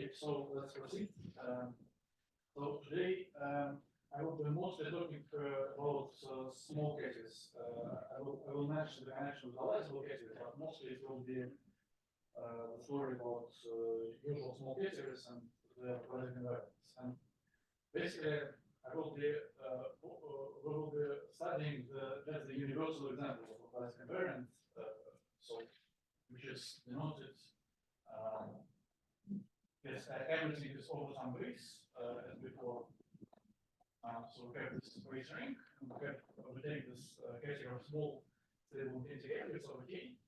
Okay, so let's proceed. So today I will be mostly talking about small cases. I will mention the connection with dualizable cases, but mostly it will be the story about usual small cases and the localizing invariants. And basically, I will be we will be studying just the universal example of localizing invariant, so which is denoted. Yes, everything is over some base as before. So we have this base ring, and we take this case of small stable integrators over K.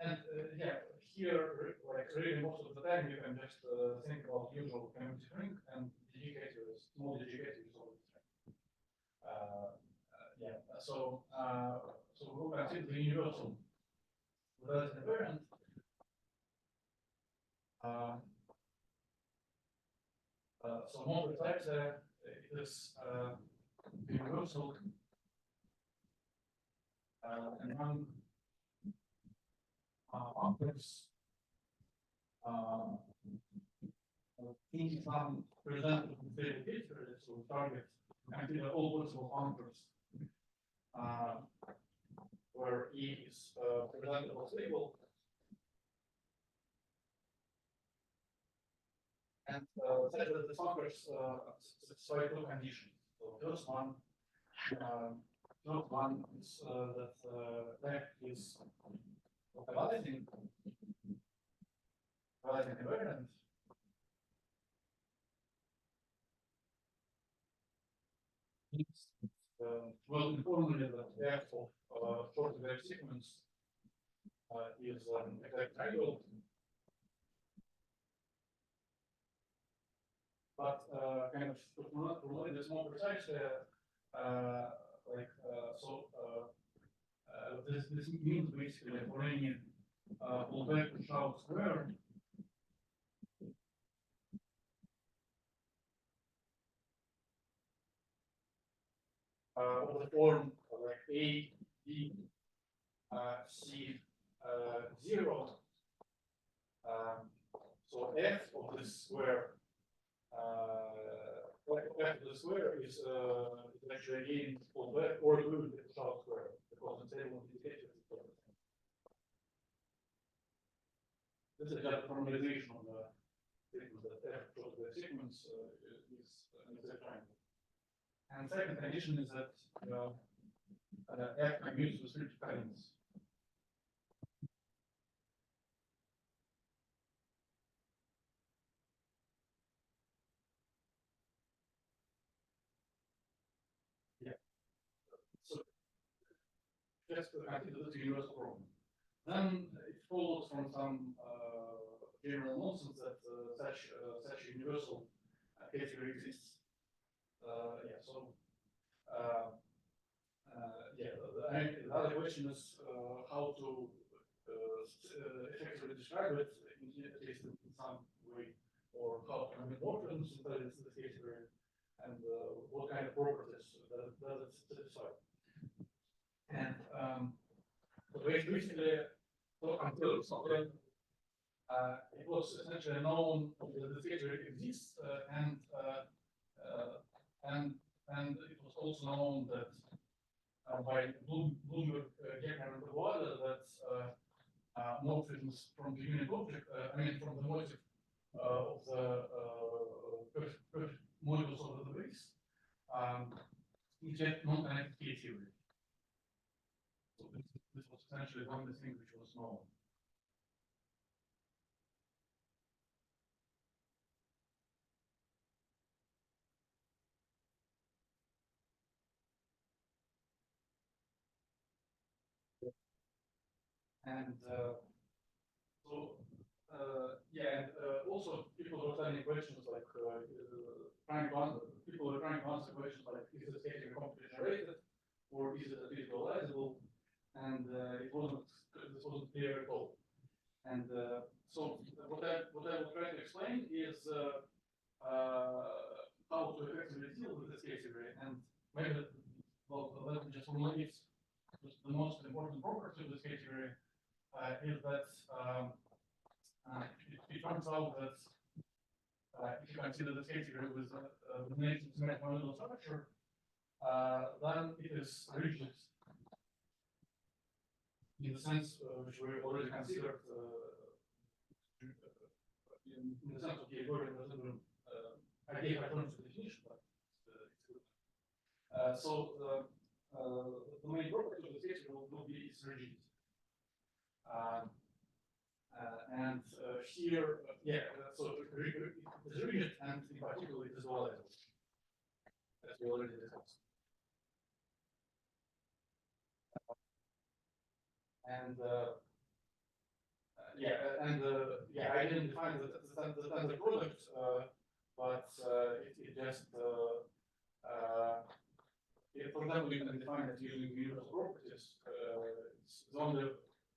And yeah, here, like really most of the time, you can just think about usual commuting ring and digicators, small digicators over this ring. Yeah, so we'll consider the universal without an invariant. So more precise, it is universal and one functions in some present stable case, so target consider all possible functions where E is presentable stable. And say that the functions satisfy two conditions. So first one is that F is localizing invariant. Well, informally that F of short wave sequence is an exact triangle. But kind of to relate this more precisely, this means basically for any full-back Charles square, of the form like A, B, C, 0. So F of this square. F of the square is actually again full back or good with the Charles square because the table indicates it's the same. This is just a formalization of the statement that F of the sequence is an exact triangle. And second condition is that F commutes with rigid colimits. Just to consider this universal problem. Then it follows from some general nonsense that such a universal category exists. The other question is how to effectively describe it, at least in some way, or how to make morphisms inside this category, and what kind of properties does it satisfy. And so basically, until something, it was essentially known that the category exists, and it was also known that by Bloomberg, Gaitsgory and Rozenblyum, that morphisms from the unit object, from the motive of the perfect modulus of the base, is yet non-connected K-theory. So this was essentially one of the things which was known. And also people were studying questions like people were trying to answer questions like, is this category completely generated or is it at least dualizable? And this wasn't clear at all. And so what I will try to explain is how to effectively deal with this category, and maybe let me just formulate the most important property of this category is that it turns out that if you consider the category with the native symmetric monoidal structure, then it is rigid in the sense which we already considered in the sense of Gaitsgory and Rozenblyum. I gave alternative definition, but it's good. So the main property of the category will be its rigidity. And here, so it is rigid, and in particular, it is dualizable, as we already discussed. And I didn't define the standard product, but it just, for example, you can define it using universal properties. It's only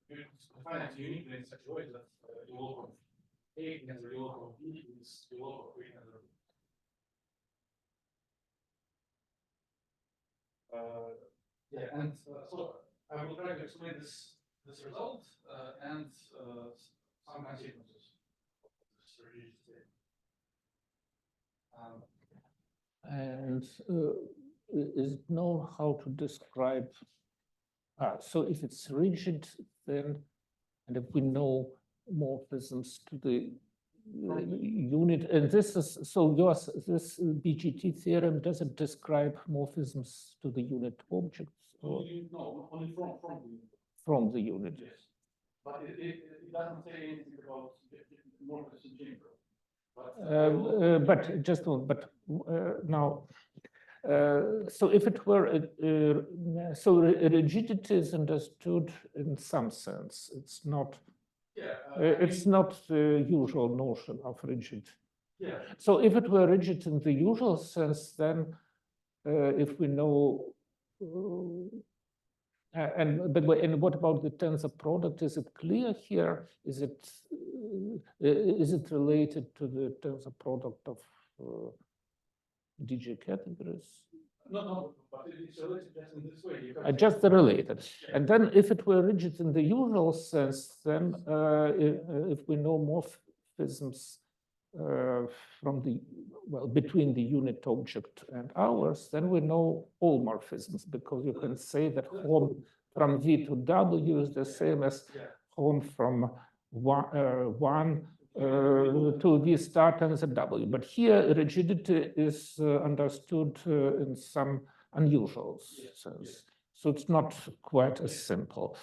you define it uniquely in such a way that you look of A and the look of B is the look of A and so I will try to explain this result and some consequences of this rigidity. And is it known how to describe? So if it's rigid, then, and if we know morphisms to the unit, and this is, so yours, this BGT theorem, does it describe morphisms to the unit objects? Or? No, only from the unit. From the unit. Yes. But it doesn't say anything about morphisms in general. But just one, but now, so if it were, so rigidity is understood in some sense. It's not. Yeah. It's not the usual notion of rigid. Yeah. So if it were rigid in the usual sense, then if we know. And what about the tensor product? Is it clear here? Is it related to the tensor product of DG categories? No, but it's related just in this way. Just related. Yeah. And then if it were rigid in the usual sense, then if we know morphisms from the, well, between the unit object and ours, then we know all morphisms, because you can say that home from V to W is the same as home from one to V star times a W. But here rigidity is understood in some unusual sense. So it's not quite as simple.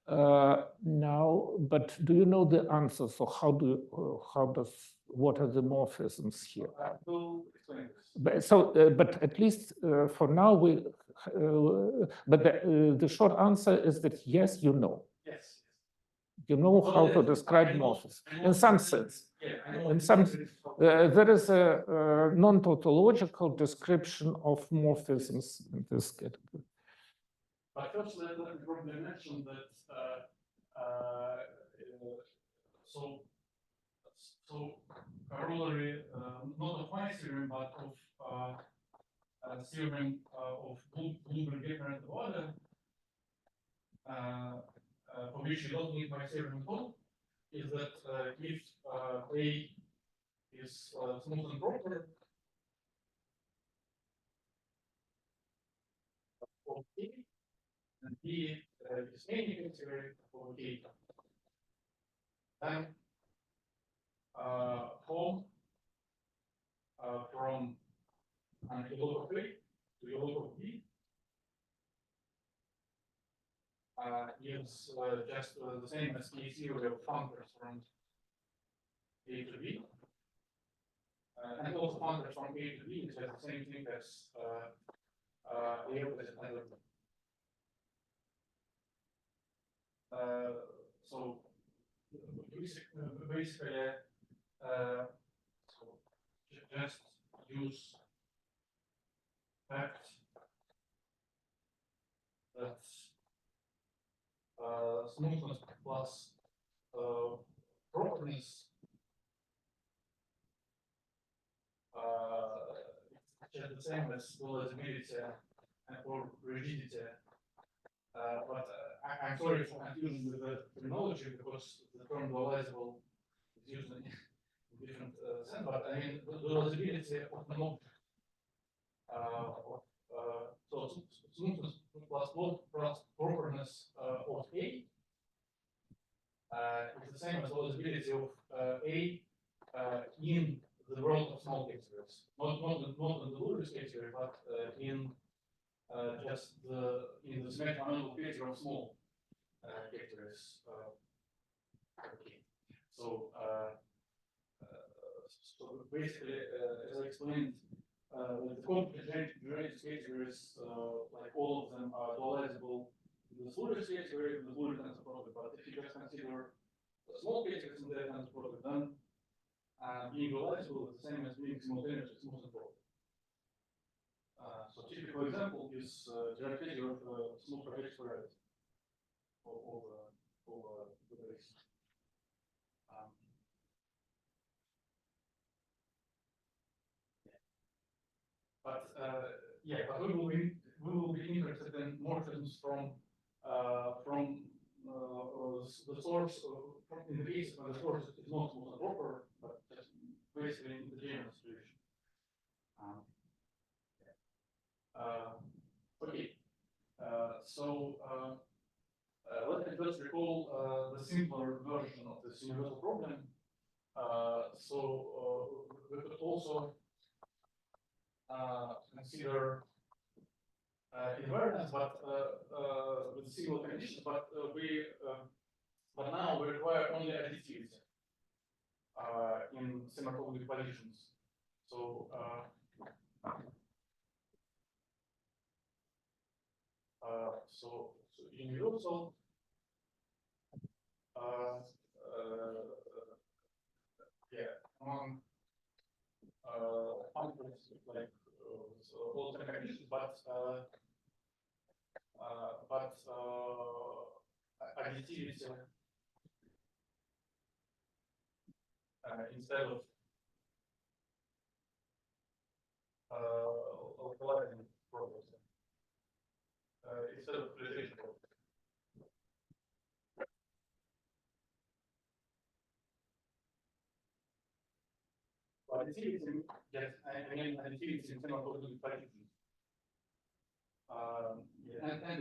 Now, but do you know the answer? So what are the morphisms here? I will explain this. But at least for now, but the short answer is that yes, you know. Yes. You know how to describe morphisms in some sense. Yeah, in some, there is a non-tautological description of morphisms in this category. But first, let me probably mention that so corollary, not of my theorem, but of theorem of Bloomberg-Gaitsgory order, for which you don't need my theorem at all, is that if A is smooth and proper, of A, and B is any category of A, then home from a local A to a local B is just the same as K theory of functors from A to B. And also functors from A to B is the same thing as A opposite another. So basically, so just use fact that smoothness plus properness is the same as dualizability or rigidity. But I'm sorry for confusion with the terminology, because the term dualizable is used in different sense, but I mean the dualizability of an object. So smoothness plus properness of A is the same as dualizability of A in the world of small categories, not in the Lewis category, but in just in the symmetric monoidal category of small categories. Okay. So basically, as I explained, the complementary categories, like all of them are dualizable in the Lewis category, in the Lewis tensor product. But if you just consider the small categories in that tensor product, then being dualizable is the same as being simultaneous with smooth product. So typical example is direct category of smooth project squared over the base. But we will be interested in morphisms from the source in the case when the source is not smooth and proper, but just basically in the general situation. Okay. So let me just recall the simpler version of this universal problem. We could also consider invariance, but with single conditions. But now we require only additivity in symmetric positions. So universal among functions like all the conditions, but additivity instead of localizing problems, instead of localization problems. Additivity, yes, I mean additivity in terms of partitions. And again,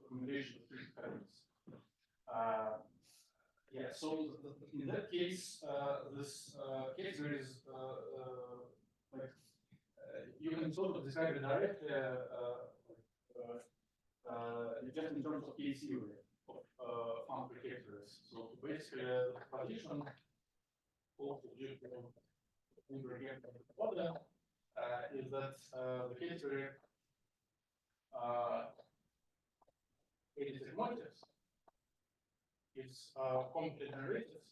combination of three patterns. So in that case, this category is like you can sort of describe it directly just in terms of case theory of functor categories. So basically, the position also due to invariant order is that the category it is motifs. It's completely generated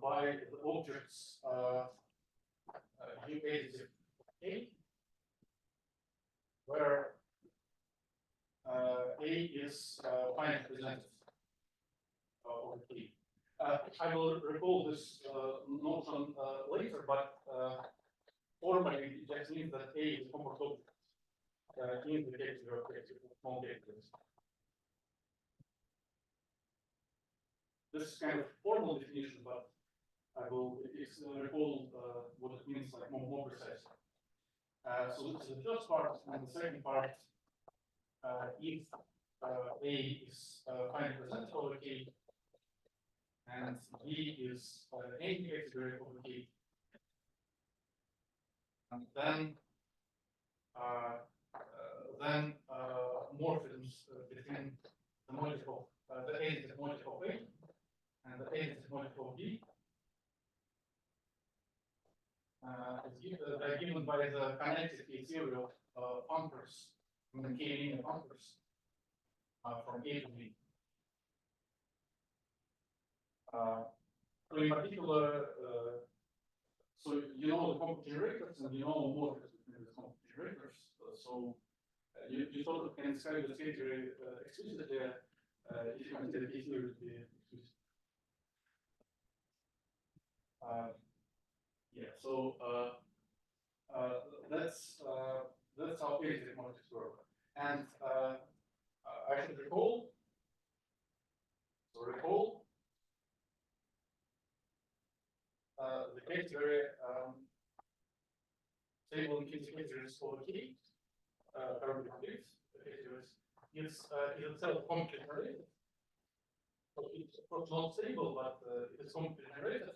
by the objects U A, where A is finally presented over T. I will recall this notion later, but formally it just means that A is compact object in the category of small categories. This is kind of formal definition, but I will recall what it means like more precisely. So this is the first part, and the second part, if A is finally presented over K, and B is any category over K, and then morphisms between the motif of the A is the motif of A and the A is the motif of B is given by the connected theory of functors, the K-linear functors from A to B. So in particular, so you know the compact generators and you know morphisms between the compact generators. So you sort of can describe the theory explicitly if you consider the theory to be explicit. So that's how basic motifs work. And I should recall So recall the Gaitsgory table in Gaitsgory is over K, currently complete. It's itself completely generated. So it's of course not stable, but it is completely generated.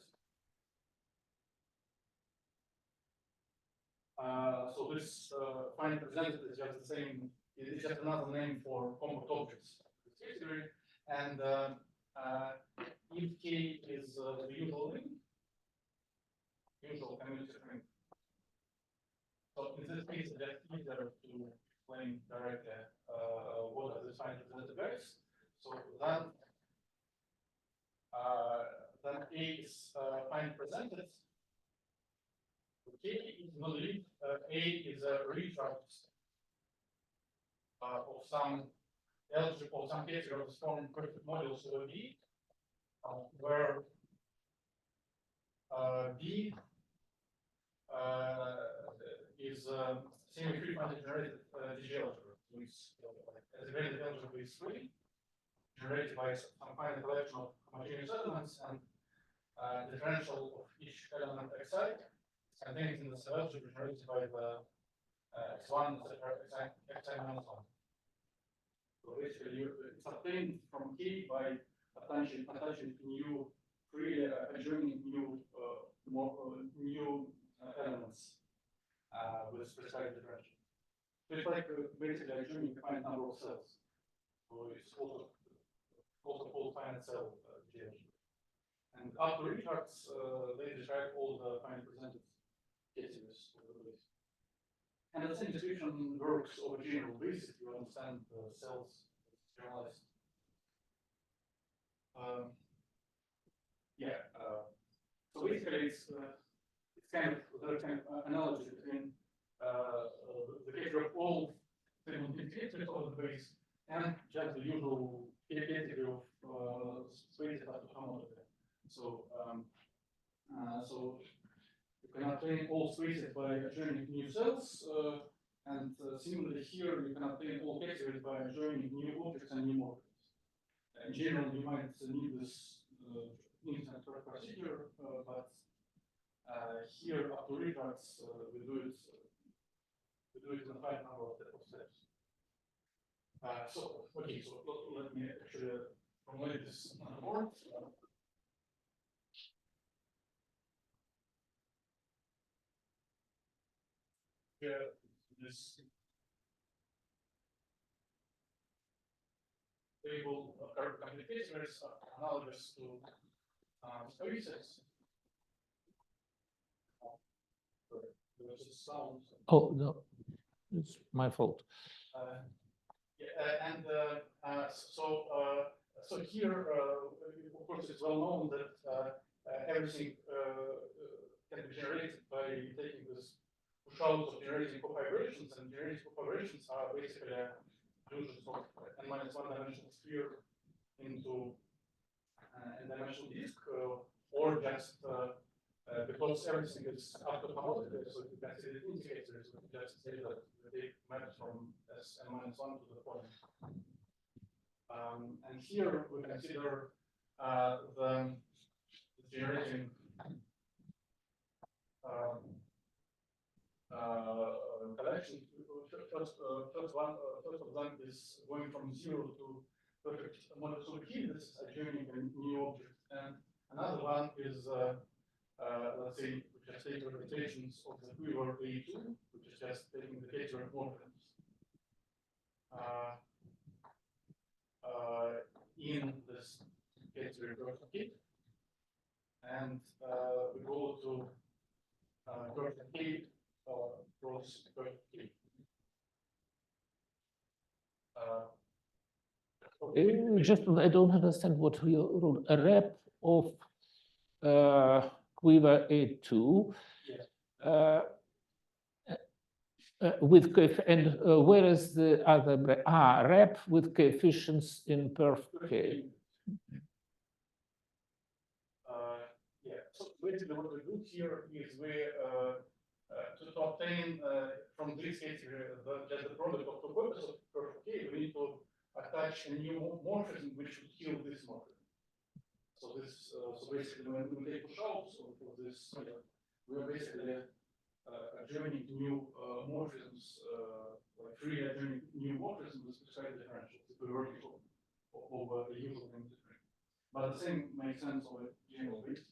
So this finally presented is just the same. It's just another name for compact objects. And if K is the usual ring, usual commutative ring. So in this case, it's just easier to explain directly what are the finally presented values. So then A is finally presented. K is not a lead. A is a retract of some algebra of some case of this form perfect modulus over B, where B is semi-frequently generated DG algebra, which as a graded algebra is free, generated by some finite collection of homogeneous elements and differential of each element xi contained in this algebra generated by the x1, etc., xi minus 1. So basically, it's obtained from K by attaching new freely adjoining new new elements with specified differential. So it's like basically adjoining a finite number of cells. So it's also called finite cell geometry. And after retards, they describe all the finally presented cases. And the same description works over general basis if you understand the cells generalized. So basically, it's kind of the kind of analogy between the case of all indicators of the base and just the usual category of space after homology. So you can obtain all spaces by adjoining new cells, and similarly here you can obtain all categories by adjoining new objects and new models. In general, you might need this instant procedure, but here after retards we do it in a finite number of steps. So let me actually formulate this more. Here, this table of complicators are analogous to spaces. Oh no, it's my fault. So here, of course, it's well known that everything can be generated by taking this push-out of generating cofibrations, and generating cofibrations are basically illusions of n-1 dimensional sphere into n-dimensional disk, or just because everything is after homology, so you can see the indicators, we just say that they map from S(n-1) to the point. And here we consider the generating collection. First of them is going from 0 to perfect modulus over K. This is adjoining a new object, and another one is let's say we just take representations of the quiver A2, which is just taking the category of morphisms in this category of K, and we go to perfect K cross perfect K. Just I don't understand what you wrote. A rep of quiver A2 with and where is the other rep with coefficients in perf K? So basically what we do here is we to obtain from this case just the product of two copies of perf K, we need to attach a new morphism which should kill this morphism. So this, so basically, when we take push out of this, we are basically adjoining new morphisms, like free adjoining new morphisms with precise differentials, if we work over the usual differential. But the same makes sense on a general basis,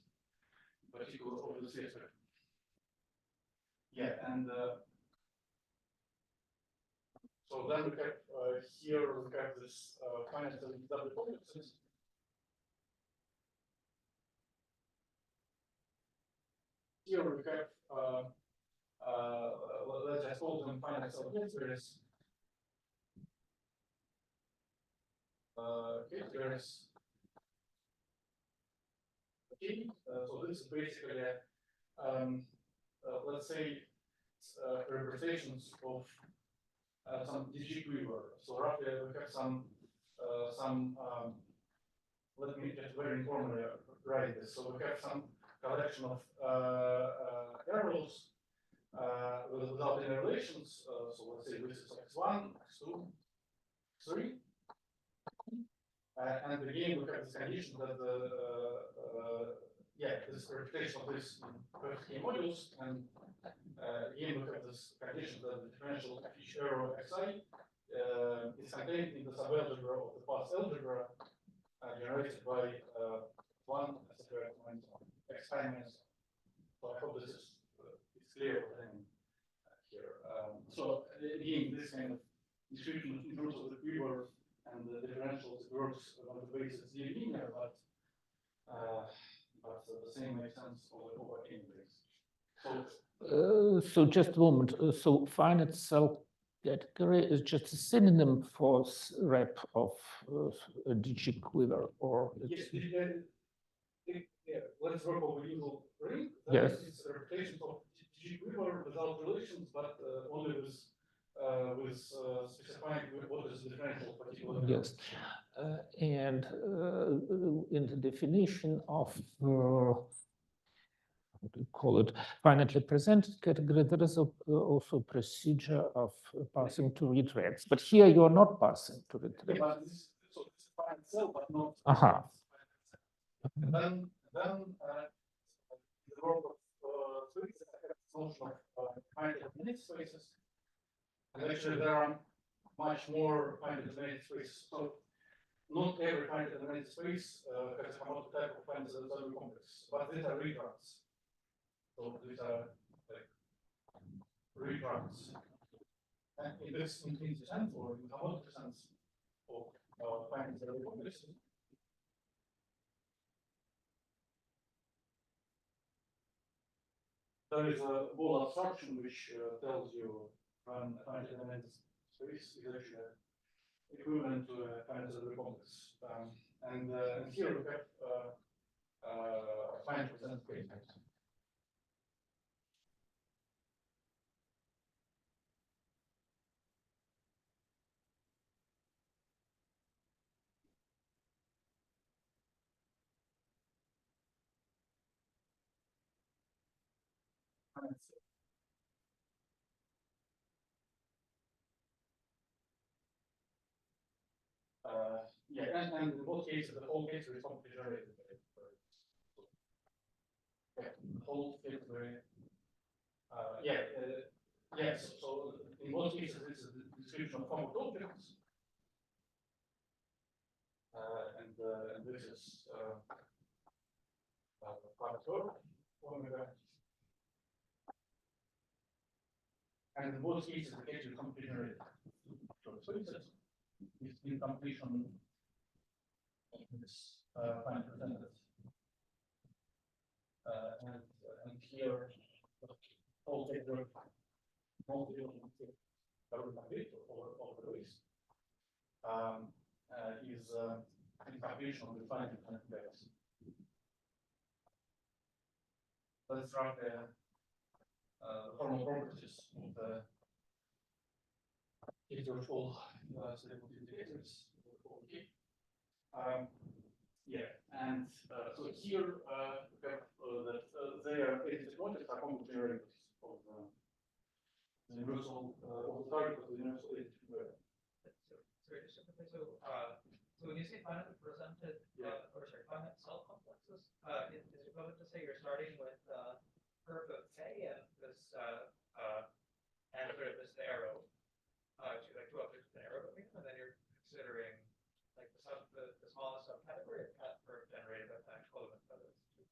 in particular over the CS vector. Yeah, and so then we have here we have this finite double complexes. Here we have let's just call them finite subcategories. Categories. Okay, so this is basically let's say representations of some digit quiver. So roughly we have some let me just very informally write this. So we have some collection of intervals without any relations. So let's say this is x1, x2, x3. And again, we have this condition that this representation of this in modules, and again, we have this condition that the differential of each arrow xi is contained in the subalgebra of the path algebra generated by 1 squared minus 1 x I minus 1. So I hope this is it's clear what I mean here. So again, this kind of description in terms of the quiver and the differentials works on the basis linear, but the same makes sense over anyways. So just a moment. So finite cell category is just a synonym for rep of a digit quiver, or yes, let's work over usual ring. Yes, it's a representation of digit quiver without relations, but only with specifying what is the differential particular. Yes, and in the definition of what do you call it, finitely presented category, there is also procedure of passing to retracts. But here you are not passing to retracts. Yeah, but so it's a finite cell, but not. Aha. Then the work of Swiss, I have this notion of finite determinate spaces. And actually, there are much more finite determinate spaces. So not every finite determinate space has a homology type of finite double complex, but these are reruns. So these are like reruns. And in this infinity sense, or in homology sense of finite double complexes, there is a whole abstraction which tells you when a finite element space is actually equivalent to a finite double complex. And here we have finite present space. Yeah, and in both cases, the whole case is completely generated. Yeah, the whole case is very. Yes. So in both cases, it's a description of common objects, and this is part omega. And in both cases, the case is completely generated. So it's Ind-completion is finally presented. And here, all the work, multiple complete over the ways is Ind-completion of the finite values. Let's write the formal properties of the iterative stable indicators. Okay. Yeah, and so here we have that their motives are common derivatives of the universal of the target of the universal. So when you say finitely presented, or sorry, finite self-complexes, is it equivalent to say you're starting with perf of K and this and sort of this arrow, to like two objects with an arrow between them, and then you're considering like the smallest subcategory of cat perf generated by finite colimits by those two.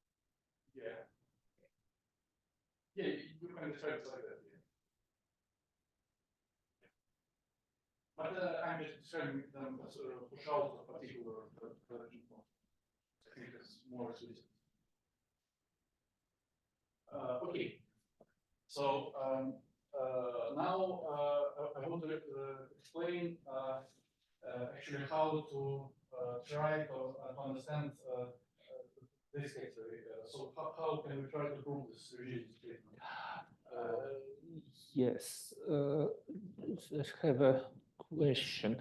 Yeah. Yeah, you can describe it like that. Yeah. But I'm just describing them as a push out of particular production point. I think it's more explicit. Okay. So now I want to explain actually how to try to understand this case. So how can we try to prove this rigidity statement? Yes, I have a question.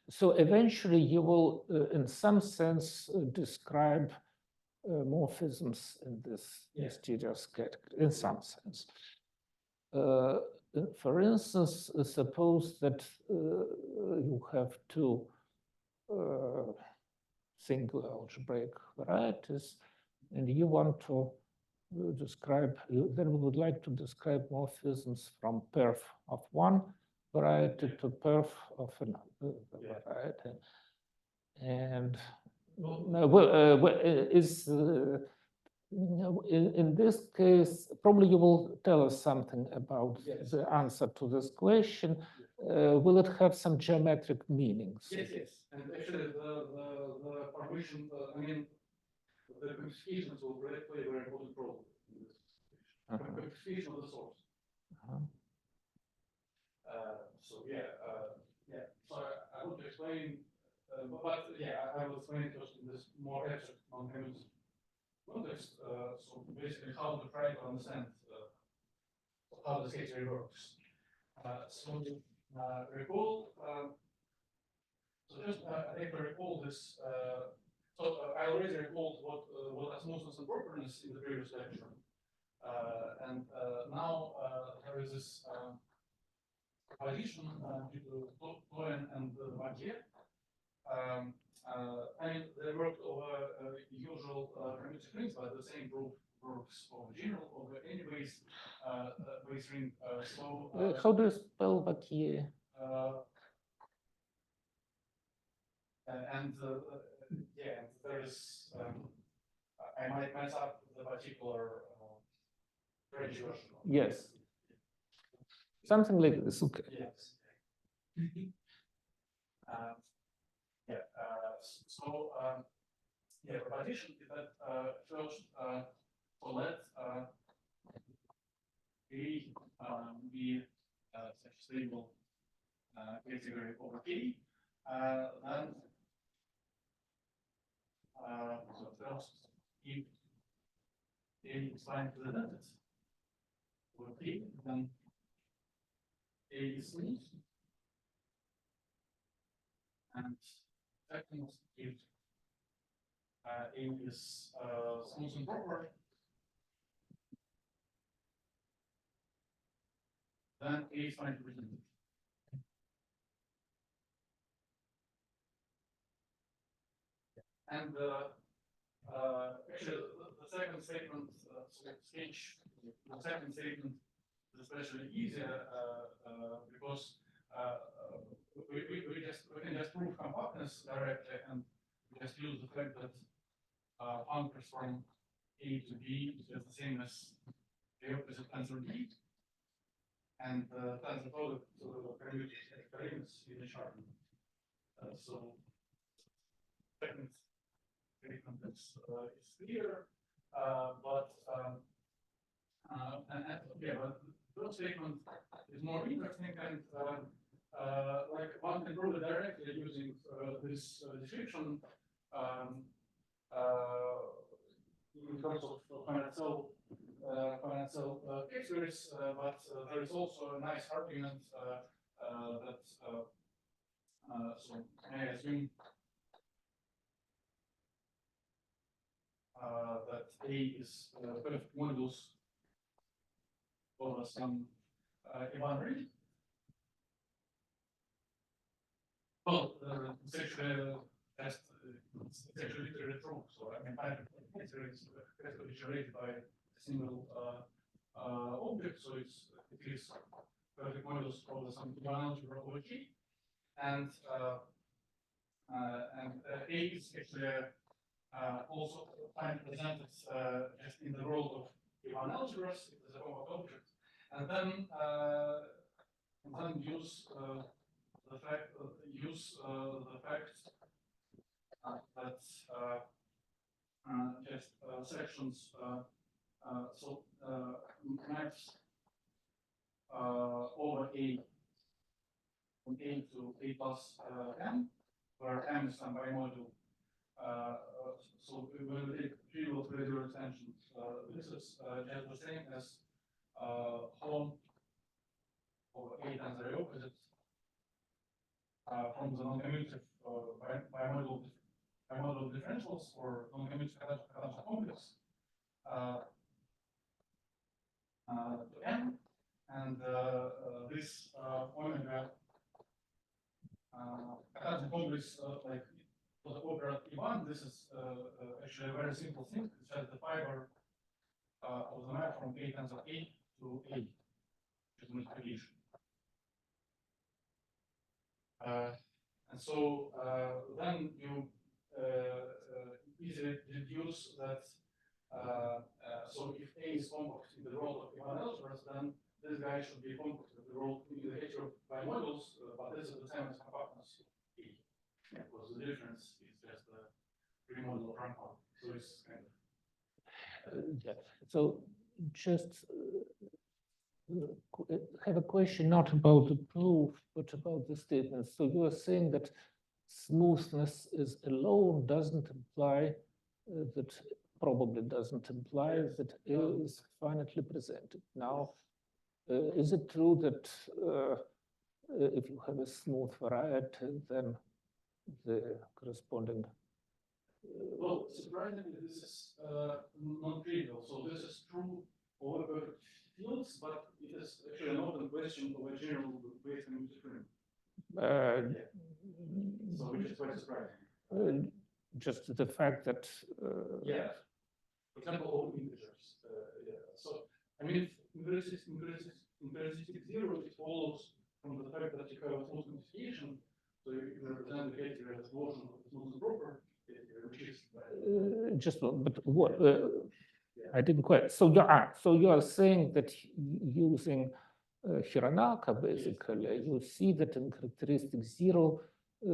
So eventually you will, in some sense, describe morphisms in this mysterious category, in some sense. For instance, suppose that you have two single algebraic varieties, and you want to describe, then we would like to describe morphisms from perf of one variety to perf of another variety. And in this case, probably you will tell us something about the answer to this question. Will it have some geometric meanings? Yes, yes. And actually, the formation, I mean, the computation will play a very important role in this situation. Computation of the source. So yeah. So I want to explain, but yeah, I will explain it just in this more abstract, non-famous context. So basically, how to try to understand how the category works. So recall. So just I have to recall this. So I already recalled what osmosis and properness in the previous lecture, and now there is this addition due to Cohen and Mathieu. I mean, they worked over usual commuting rings, but the same proof works over general over any base ring. How do you spell Mathieu? And yeah, there is. I might mess up the particular French version. Yes. Something like this. Okay. Yes. Yeah. So yeah, proposition is that first, so let A be such a stable category over K. Then so first, if A is fine to the denoted over K, then A is smooth. And second, if A is smooth and proper, then A is fine to be denoted. And actually, the second statement, so sketch, the second statement is especially easier because we can just prove compactness directly and just use the fact that anchors from A to B is just the same as the opposite tensor B, and the tensor product commutes in the chart. So second statement is clear, but yeah, but third statement is more interesting, and like one can prove it directly using this description in terms of financial categories, but there is also a nice argument that so may I assume that A is perfect modulus over some Ivan ring. Well, it's actually just it's actually literally true. So I mean, it's generated by a single object, so it is perfect modulus of some algebra over G, and A is actually also finally presented just in the world of Ivan algebras. It is a form of object, and then use the fact that just sections so maps over A from A to A plus M, where M is some bimodal. So when we take trivial regular extensions, this is just the same as home over A times the opposite from the non-commutative bimodal differentials or non-commutative Cartesian complex to M, and this omega Cartesian complex like for the opera Ivan, this is actually a very simple thing. It's just the fiber of the map from A tensor A to A, which is multiplication. And so then you easily deduce that so if A is compact in the world of Ivan algebras, then this guy should be compact in the world in the nature of bimodals, but this is the same as compactness A, because the difference is just the pre-model rank one. So it's kind of yeah. So just have a question not about the proof, but about the statement. So you are saying that smoothness is alone doesn't imply that probably doesn't imply that A is finitely presented. Now, is it true that if you have a smooth variety, then the corresponding well, surprisingly, this is non-trivial. So this is true over perfect fields, but it is actually an open question of a general weight commuting. So which is quite surprising. Just the fact that yeah, for example, all integers. Yeah. So I mean, in zero, it follows from the fact that you have a smooth modification. So you represent the case as version of the smooth proper. Just but what I didn't quite. So you are saying that using Hironaka, basically, you see that in characteristic zero,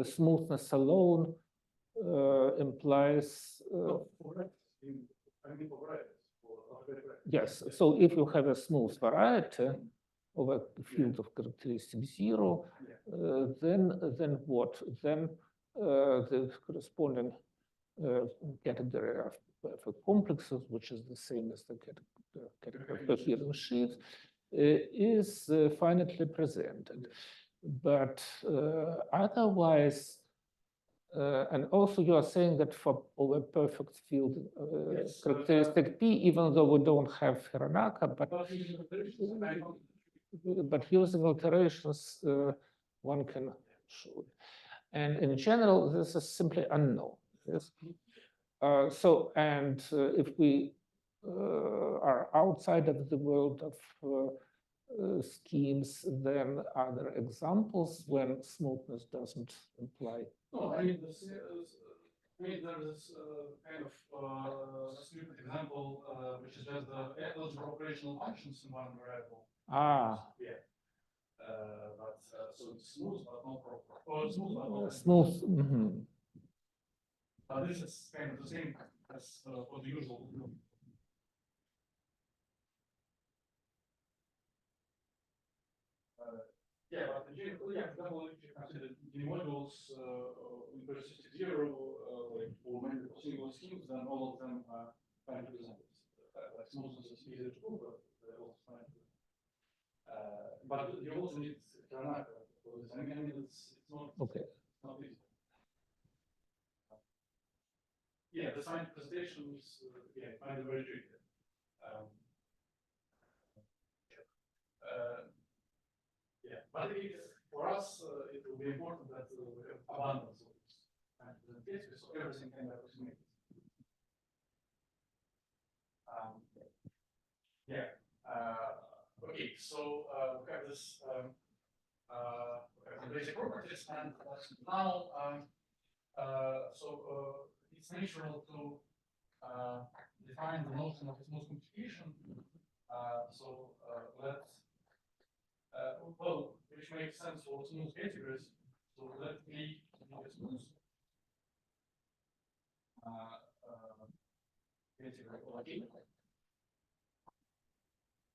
smoothness alone implies. Yes. So if you have a smooth variety of a field of characteristic zero, then what? Then the corresponding category of perfect complexes, which is the same as the category of coherent sheaves, is finitely presented. But otherwise, and also you are saying that for over perfect field characteristic P, even though we don't have Hironaka, but using alterations, one can show it. And in general, this is simply unknown. Yes. If we are outside of the world of schemes, then are there examples when smoothness doesn't imply? No, I mean, there is kind of stupid example, which is just the algebra operational functions in one variable. Yeah. But so it's smooth but not proper. Or smooth but not smooth. Mm-hmm. But this is kind of the same as for the usual. Yeah, but in general, yeah, for example, if you consider the modules in persistent zero, like or maybe for single schemes, then all of them are finitely presented. Like smoothness is easier to prove, but they're also finitely. But you also need Hironaka for this. I mean, it's not okay. It's not easy. Yeah, the sign presentation is yeah, kind of very tricky. Yeah, but for us, it will be important that we have abundance of this. cases, so everything can be approximated. Yeah. Okay, so we have this the basic properties, and now it's natural to define the notion of smooth computation. Let's well, which makes sense for smooth categories. So let me be a smooth category or G.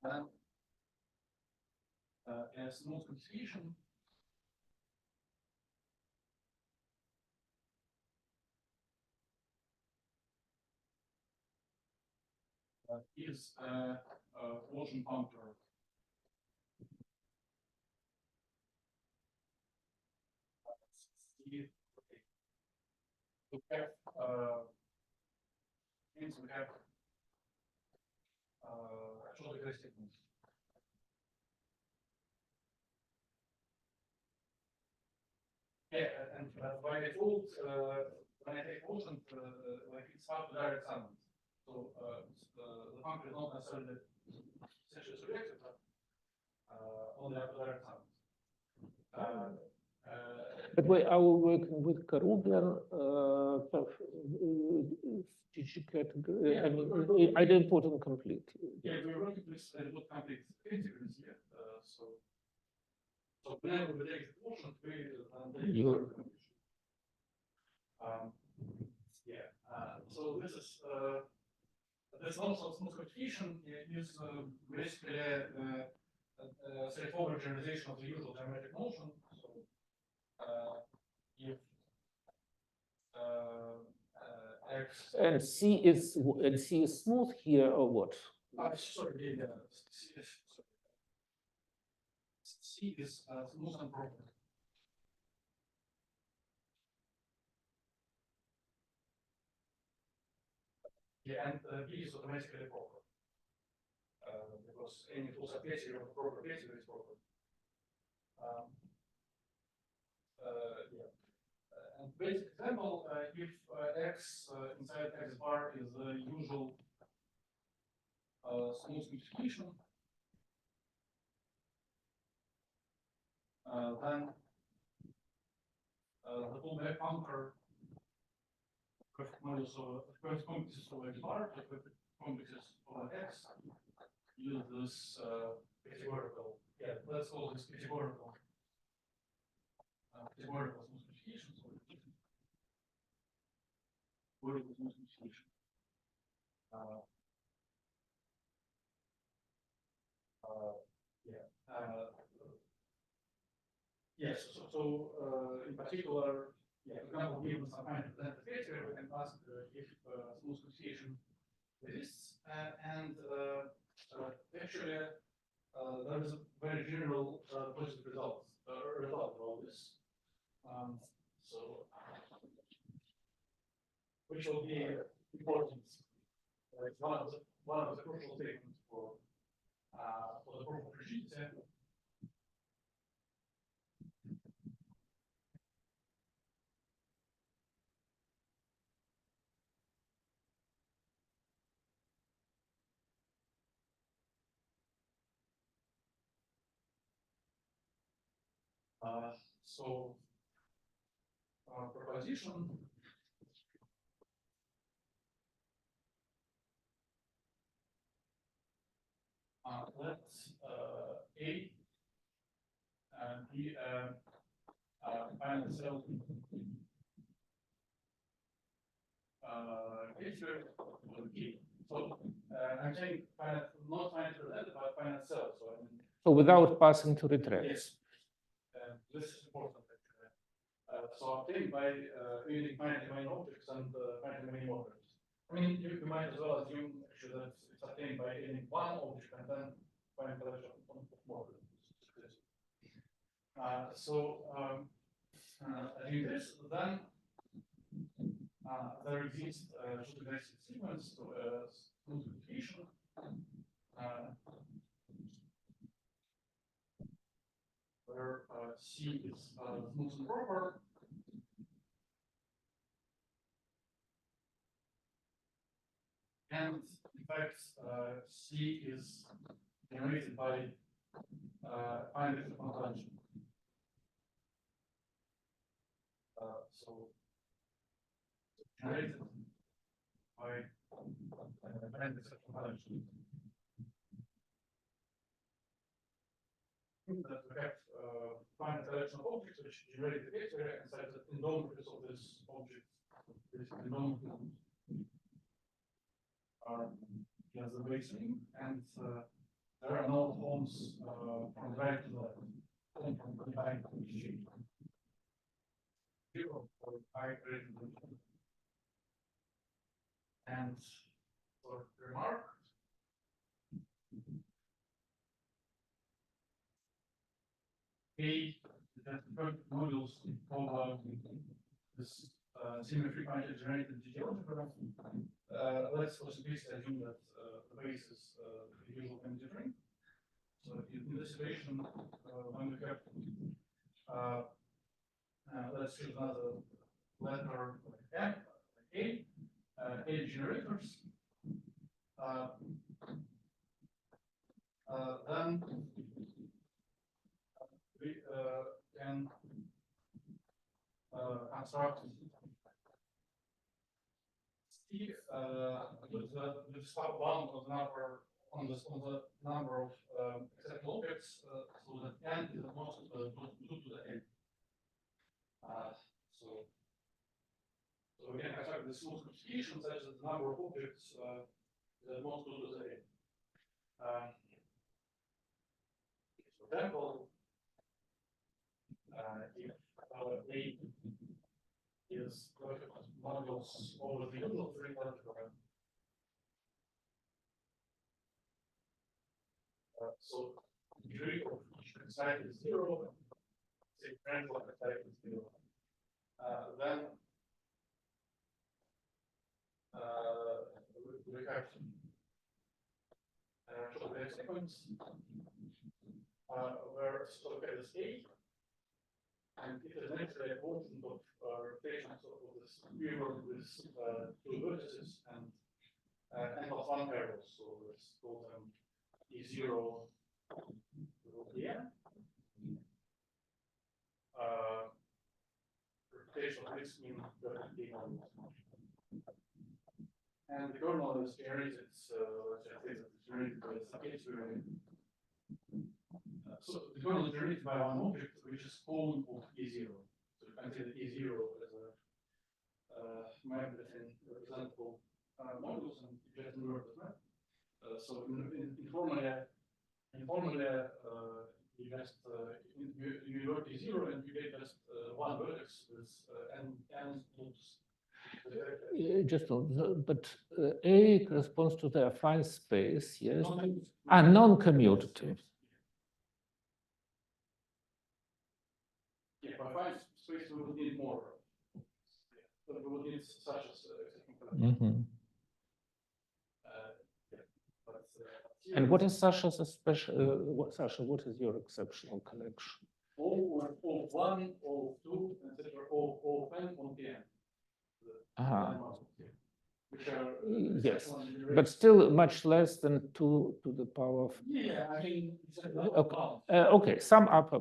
And a smooth computation is a motion counter. We have means we have short degree statements. Yeah, and by default, when I take quotient, like it's hard to direct summons. So the function is not necessarily essentially surjective, but only have to direct summons. But we are working with Karuger, did you get, I mean, I didn't put them complete. Yeah, we're working with complete integrals here. So whenever we take the quotient, we so this is this also smooth computation is basically a straightforward generalization of the usual geometric motion. So if x and C is smooth here or what? Sorry, C is smooth and proper. Yeah, and B is automatically proper. Because any full subcategory of proper category is proper. Yeah. And basic example, if x inside x bar is the usual smooth multiplication, then the fullback conquer perfect modulus of perfect complexes of x bar, the perfect complexes of x, use this categorical. Yeah, let's call this categorical. Categorical smooth multiplication. Categorical smooth multiplication. Yes, so in particular, yeah, for example, given some kind of length category, we can ask if smooth computation exists, and actually there is a very general positive result of all this. So, which will be important. It's one of the crucial statements for the proof of rigidity. So proposition let A be final cell picture of P. So I'm saying finite, not finite related, but finite cell. So I mean, So without passing to retract. yes, this is important actually. So I think by using finite domain objects and finite domain objects, I mean you might as well assume actually that it's obtained by adding one object and then finite collection of more. Doing this, then there exists a sequence to smooth computation. Where C is smooth and proper, and in fact, C is generated by finite convention. So generated by finite convention. That we have finite collection of objects which generate the vector and such that indemnities of this object, this indemnity are just the base ring, and there are no homes from right to left, home from behind to shape. Zero for I greater than 2. And for remark, A that modules of this symmetric finite generated algebra. Let's for simplicity assume that the base is the usual commuting ring. So in this situation, when we have let's choose another letter like M, like A generators. Then we can construct C with step one of the number on the number of acceptable objects, so that N is the most 2 to the N. So we can construct the smooth computation such that the number of objects is the most 2 to the N. For example, if A is modules over the usual ring algebra, so degree of each side is 0, say transport type is 0. Then we have short sequence where so we have this A, and it is naturally a quotient of rotations of this mirror with 2 vertices and n+1 arrows. So let's call them E0 here. Rotation of this mean vertical. And the kernel is generated, let's just say that it's generated by some Gaitsgory. So the kernel is generated by one object, which is clone of E0. So you can see that E0 as a map between representable modules, and you just invert the map. So informally, you just you invert E0 and you get just one vertex with n loops. Just but A corresponds to the affine space, yes, and non-commutative. Yeah, for affine space we would need more. So we would need such as And what is Sasha's special? Sasha, what is your exceptional collection? O1, O2, etc. O(n), O(n). Which are yes, but still much less than 2 to the power of. Yeah, I mean, okay, okay, some upper.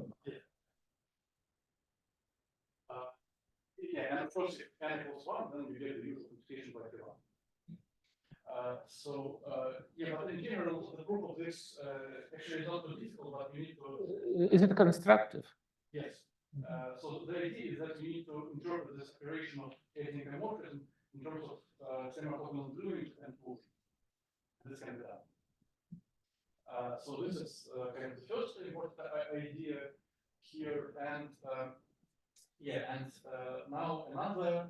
Yeah, and of course, if n equals 1, then we get the usual computation by the 1. Yeah, but in general, the proof of this actually is not too difficult, but you need to. Is it constructive? Yes. So the idea is that you need to interpret this operation of creating homomorphism in terms of semi-coherent gluing and fusion. This can be done. So this is kind of the first important idea here, and yeah, and now another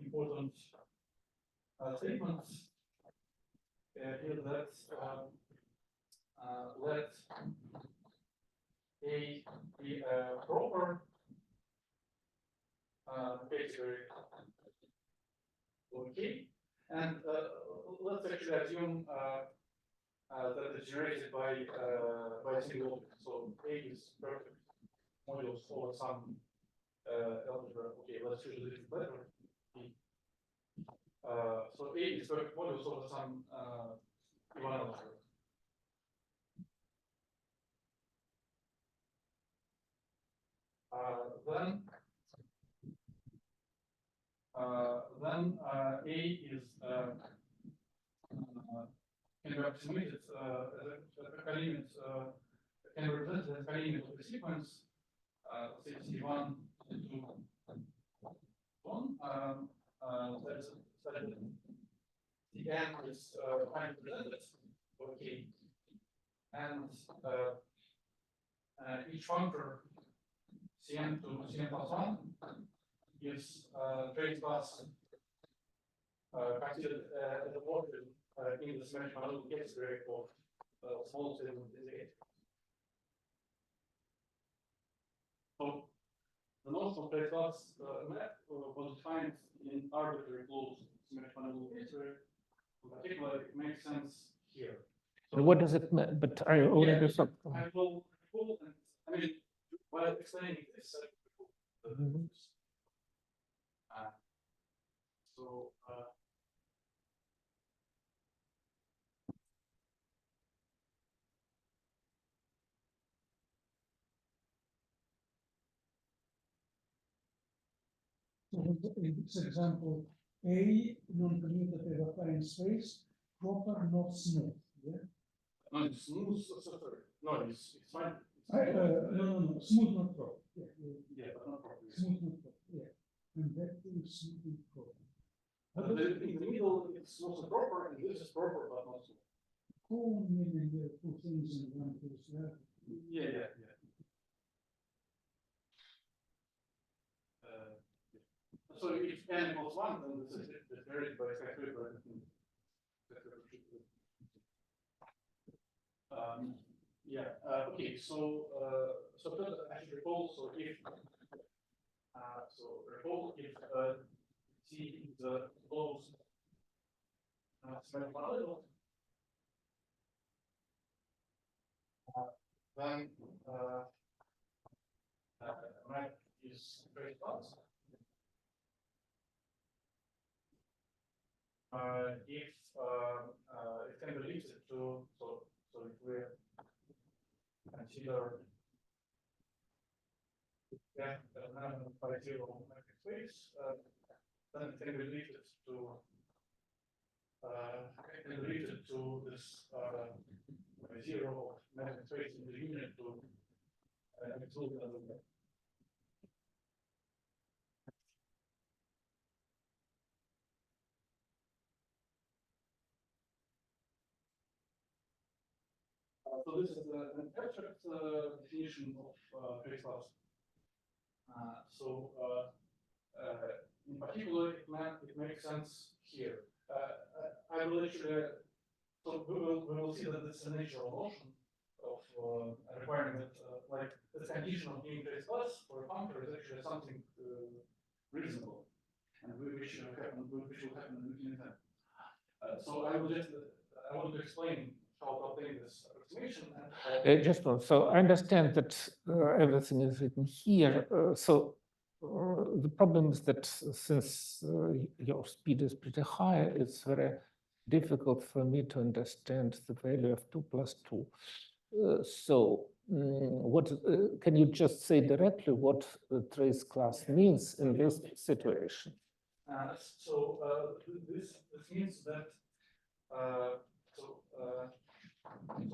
important statement is that let A be a proper Gaitsgory okay, and let's actually assume that it's generated by a single object. So A is perfect modules over some algebra. Okay, let's choose a different letter. B. So A is perfect modulus over some Ivanov curve. Then A is can be approximated as a colimit, can represent the colimit of the sequence, say C1 and 2, 1. That is such that the n is finally presented, okay, and each functor Cn to Cn plus 1 is trace class considered as a module in the symmetric monoidal Gaitsgory of small segment indicator. So the notion of trace class map was defined in arbitrary closed symmetric monoidal Gaitsgory. In particular, it makes sense here. So what does it mean? But I already saw. I will recall, and I mean, while explaining this, so in this example, A non-commutative affine space, proper, not smooth. Yeah. no, it's smooth. No, it's fine. No, smooth, not proper. Yeah, Yeah, but not properly. smooth, not proper. Yeah, and that is smooth and proper. But in the middle, it's smooth and proper, and this is proper, but not smooth. Cool, meaning there are two things in one case. Yeah. So if n equals 1, then this is varied by factorial. Okay. So I should recall. So if recall if C is the closed symmetric monoidal, then map is trace class. If it can be limited to so if we consider by zero metric space, then it can be limited to this zero metric space in the unit to exclude another. So this is an abstract definition of trace class. In particular, it makes sense here. I will actually, so we will see that this is a natural notion of requiring that like the condition of being trace class for a functor is actually something reasonable, and which will happen in time. So I want to explain how to obtain this approximation. Just one. So I understand that everything is written here. The problem is that since your speed is pretty high, it's very difficult for me to understand the value of 2 plus 2. What can you just say directly what the trace class means in this situation? This means that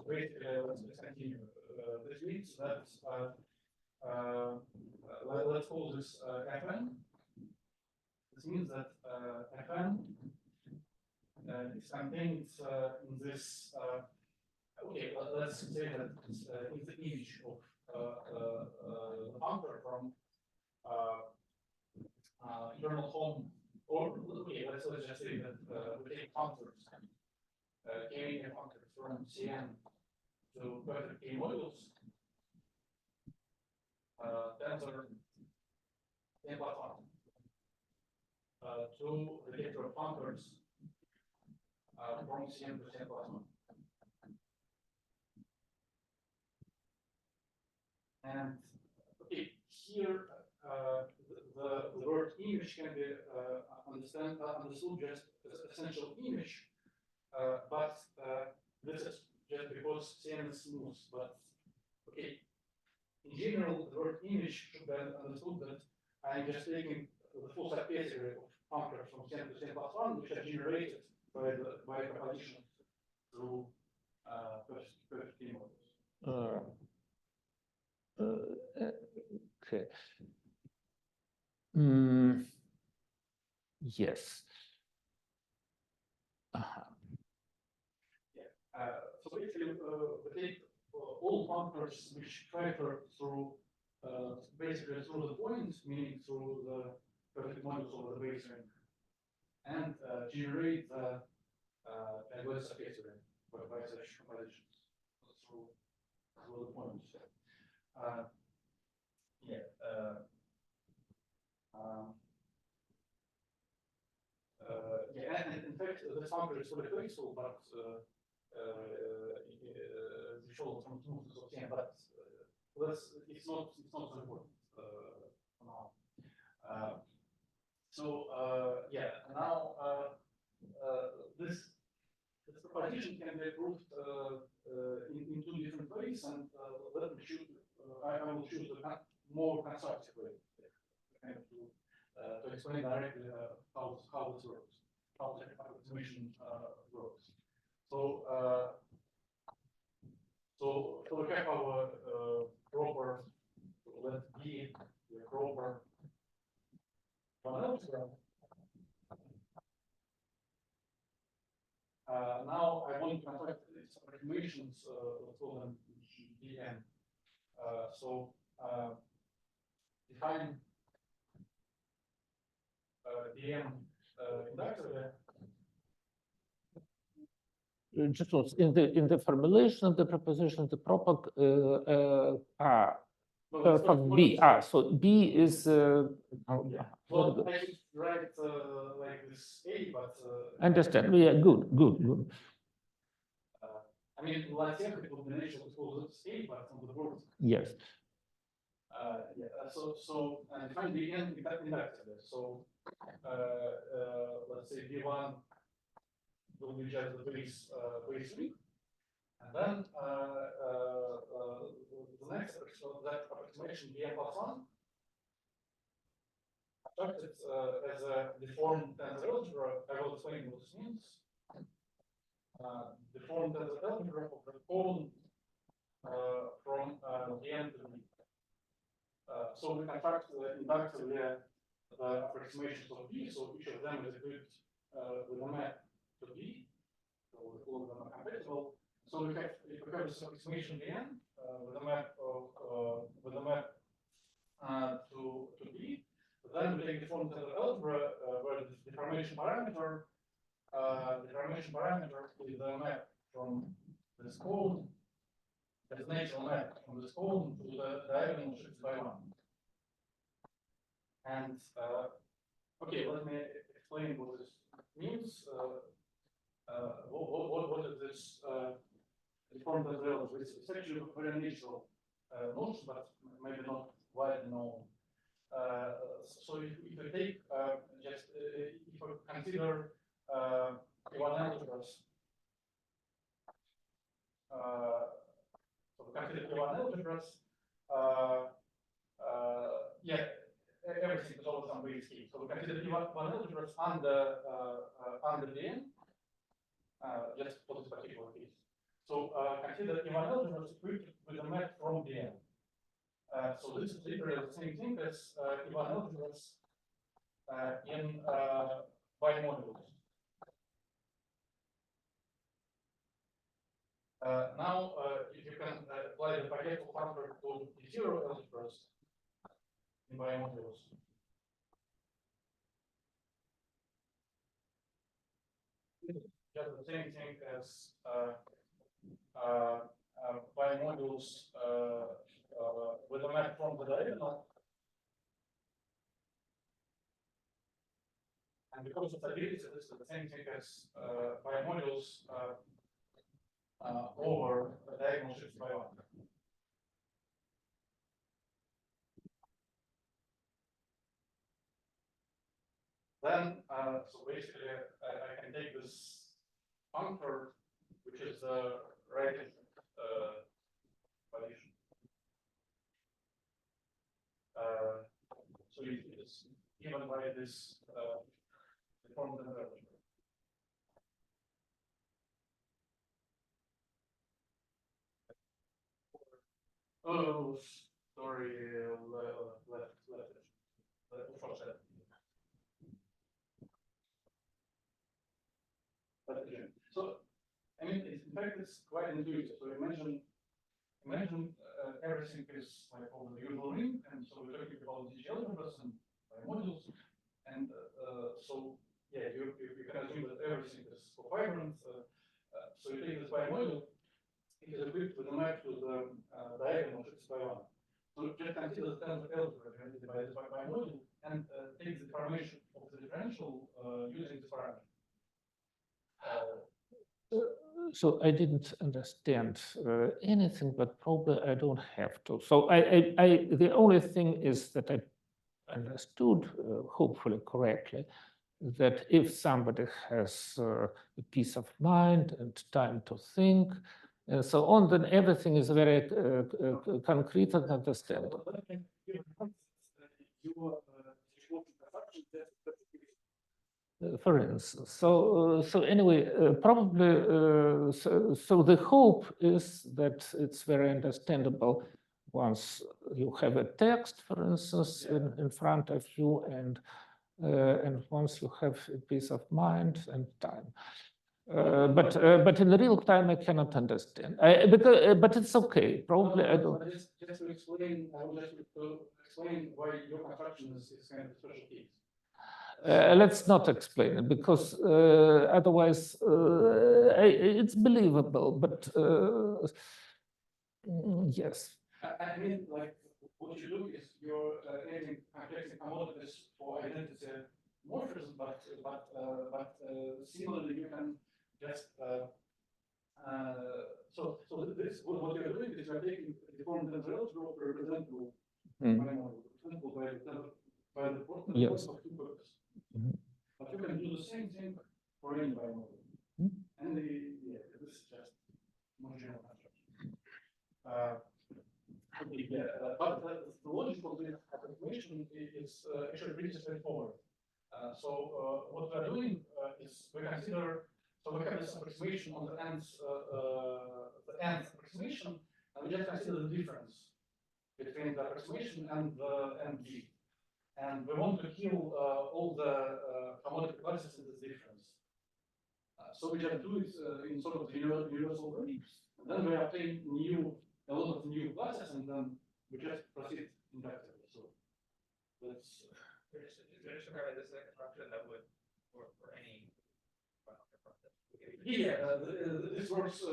basically, let's continue. This means that let's call this Fn. This means that Fn is contained in this. Okay, let's say that it's in the image of the functor from internal home. Or okay, let's just say that we take functors, K functors from Cn to perfect K modules. Tensor n plus 1 to the vector functors from Cn to Cn plus 1. And okay, here the word image can be understood just as essential image, but this is just because CN is smooth. But okay, in general, the word image should be understood that I'm just taking the full surface area of functors from CN to CN plus 1, which are generated by proposition through perfect T models. Okay. Yes. So basically, we take all functors which factor through basically through the points, meaning through the perfect modulus of the base ring, and generate the Gaitsgory surface area by such compositions through the points. And in fact, this functor is fully flexible, but the show from smoothness of CN, but it's not so important now. Now this proposition can be proved in two different ways, and let me choose. I will choose the more constructive way, kind of to explain directly how this works, how the approximation works. So we have our proper, let B the proper algebra. Now I want to construct its approximations, let's call them Dn. Define Dn inductively. Just once, in the formulation of the proposition, the proper of B. So B is. Well, I would write like this A, but. Understand? Yeah, good. I mean, Latin combination was called A, but on the board. Yes. So and define the N inductively. So let's say V1 will be just the base ring, and then the next that approximation Vn plus 1 constructed as a deformed tensor algebra. I will explain what this means. Deformed tensor algebra of the cone from Vn to V. So we construct inductively the approximations of B, so each of them is equipped with a map to B, so we call them compatible. So we have this approximation Vn with a map to B. Then we take the form tensor algebra where the deformation parameter is the map from this cone, as natural map from this cone to the diagonal shifts by 1. And okay, let me explain what this means. What is this deformed tensor algebra? It's actually a very natural notion, but maybe not widely known. So if we take just if we consider Ivan algebras, so we consider Ivan algebras, everything is always on base K. So we consider Ivan algebras under Dn, just for this particular case. So consider Ivan algebras equipped with a map from Dn. So this is literally the same thing as Ivan algebras in bimodules. Now, if you can apply the Pareto factor to zero algebras in bimodules, just the same thing as bimodules with a map from the diagonal. And because of stability, this is the same thing as bimodules over the diagonal shifts by 1. then so basically I can take this puncture, which is the right position. So it's given by this deformed envelope. Oh, sorry, left. So, I mean, in fact, it's quite intuitive. So imagine everything is like over the usual ring, and so we're talking about the algebras and modules, and so yeah, you can assume that everything is coherent. So you take this bimodule, it is equipped with a map to the diagonal x by 1. So just consider the tensor algebra divided by bimodule and take the deformation of the differential using this parameter. So I didn't understand anything, but probably I don't have to. So the only thing is that I understood, hopefully correctly, that if somebody has a peace of mind and time to think and so on, then everything is very concrete and understandable. For instance, so anyway, probably so the hope is that it's very understandable once you have a text, for instance, in front of you, and once you have a peace of mind and time. But in real time, I cannot understand. But it's okay. Probably I don't. Just to explain, I would like to explain why your construction is kind of a special case. Let's not explain it, because otherwise it's believable. But yes. I mean, like what you do is you're adding complexity commodities for identity morphism, but similarly you can just so this what you're doing is you're taking deformed tensor group representable by the yes. of two purposes. But you can do the same thing for any bimodal. And this is just more general construction. But the logic of the approximation is actually pretty straightforward. So what we're doing is we consider, so we have this approximation on the nth approximation, and we just consider the difference between the approximation and the ND. And we want to kill all the homology classes in this difference. So we just do it in sort of universal groups. And then we obtain a lot of new classes, and then we just proceed inductively. So that's. This is a construction that would work for any. Yeah, this works.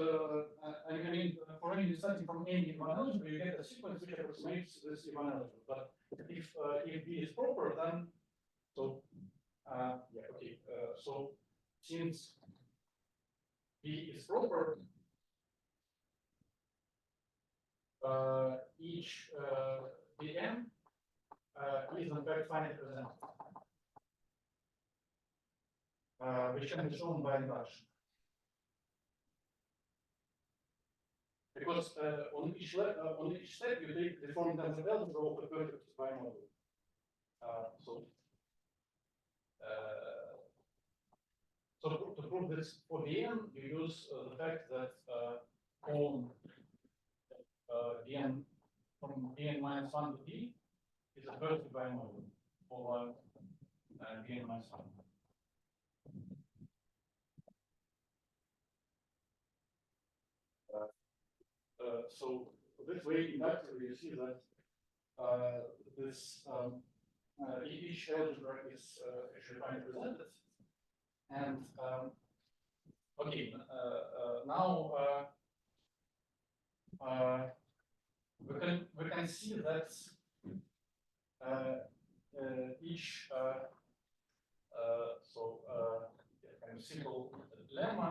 I mean, for any starting from any algebra, you get a sequence which approximates this algebra. But if B is proper, then so yeah, okay. So since B is proper, each Bn is in fact finite representative, which can be shown by induction. Because on each step you take the form tensor algebra of the perfect bimodal. So to prove this for Bn, you use the fact that column Bn from Bn minus 1 to B is a perfect bimodal for Bn minus 1. So this way, inductively, you see that this each algebra is actually finally presented, and okay, now we can see that each kind of simple lemma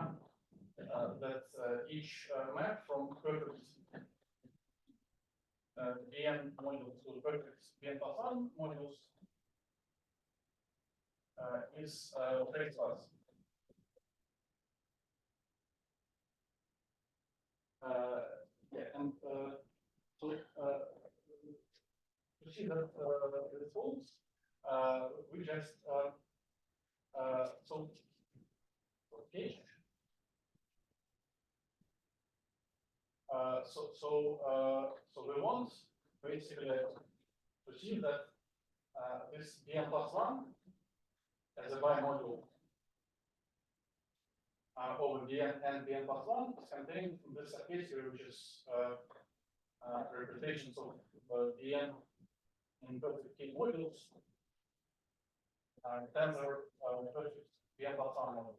that each map from perfect Bn modules to perfect Bn plus 1 modules is phase class. Yeah, and so to see that it holds, we just so okay. So we want basically to see that this Bn plus 1 as a bimodule over Bn and Bn plus 1 is contained in this case here, which is representations of Bn in perfect K modules and tensor perfect Bn plus 1 module.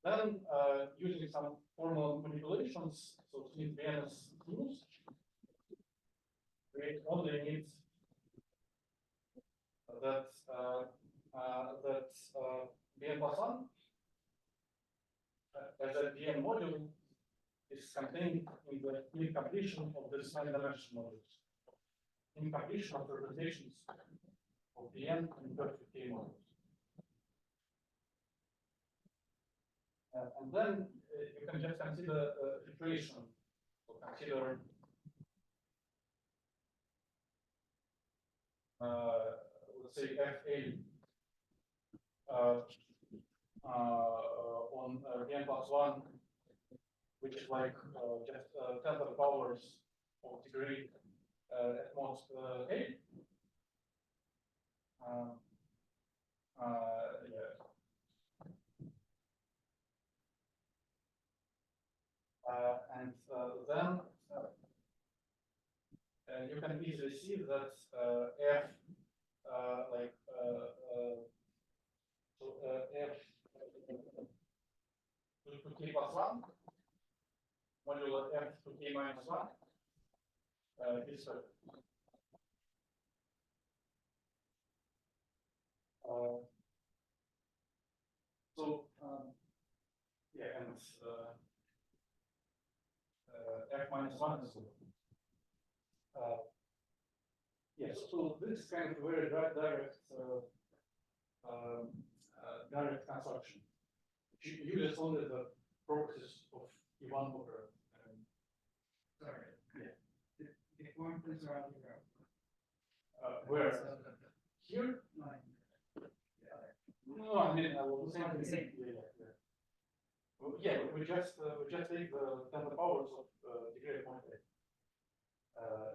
Then using some formal manipulations, so since Bn is smooth, we only need that Bn plus 1 as a Bn module is contained in the Ind-completion of the high-dimensional modules. Ind-completion of representations of Bn in perfect K modules. And then you can just consider iteration. So consider let's say FA on Bn plus 1, which is like just 10 to the powers of degree at most A. Yeah. And then you can easily see that F F to K plus 1 modulo F to K minus 1 is perfect. Yeah, and F minus 1 is yes, so this is kind of very direct construction. You use only the properties of E1 operator. Sorry. Yeah. The formulas are on the ground. Where? Here? No. No, I mean, I will do the same. Yeah. Well, yeah, we just take the 10 to the powers of degree of monoidal.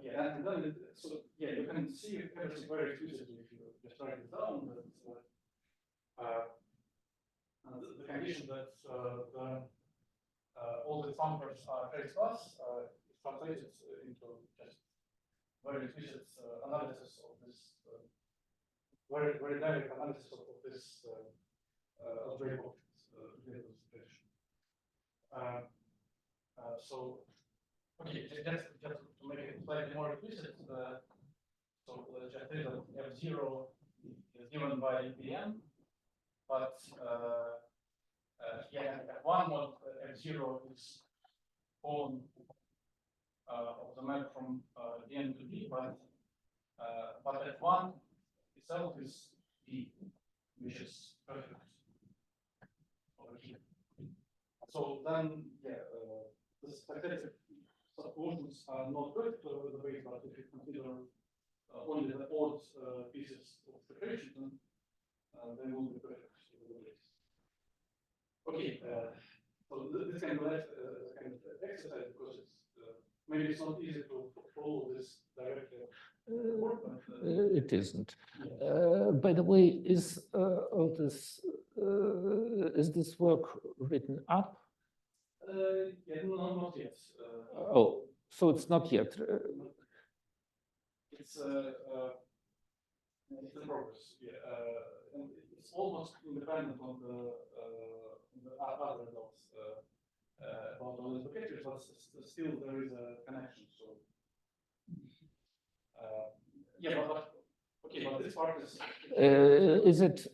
Yeah, and then so yeah, you can see everything very explicitly if you just write it down. That the condition that all the functors are phase class is translated into just very explicit analysis of this very direct analysis of this algebraic situation. So okay, just to make it slightly more explicit, so let's just say that F0 is given by Bn, but yeah, F1 mod F0 is on of the map from Bn to B, but F1 itself is B, which is perfect over here. So then, yeah, the statistic subvolutions are not perfect over the base, but if you consider only the odd pieces of separation, then they will be perfect over the base. Okay, so this kind of exercise, because it's maybe it's not easy to follow this directly. It isn't. By the way, is all this is this work written up? Yeah, no, not yet. Oh, so it's not yet. It's in progress. Yeah, and it's almost independent on the other results about all these packages, but still there is a connection. So yeah, but okay, but this part is. Is it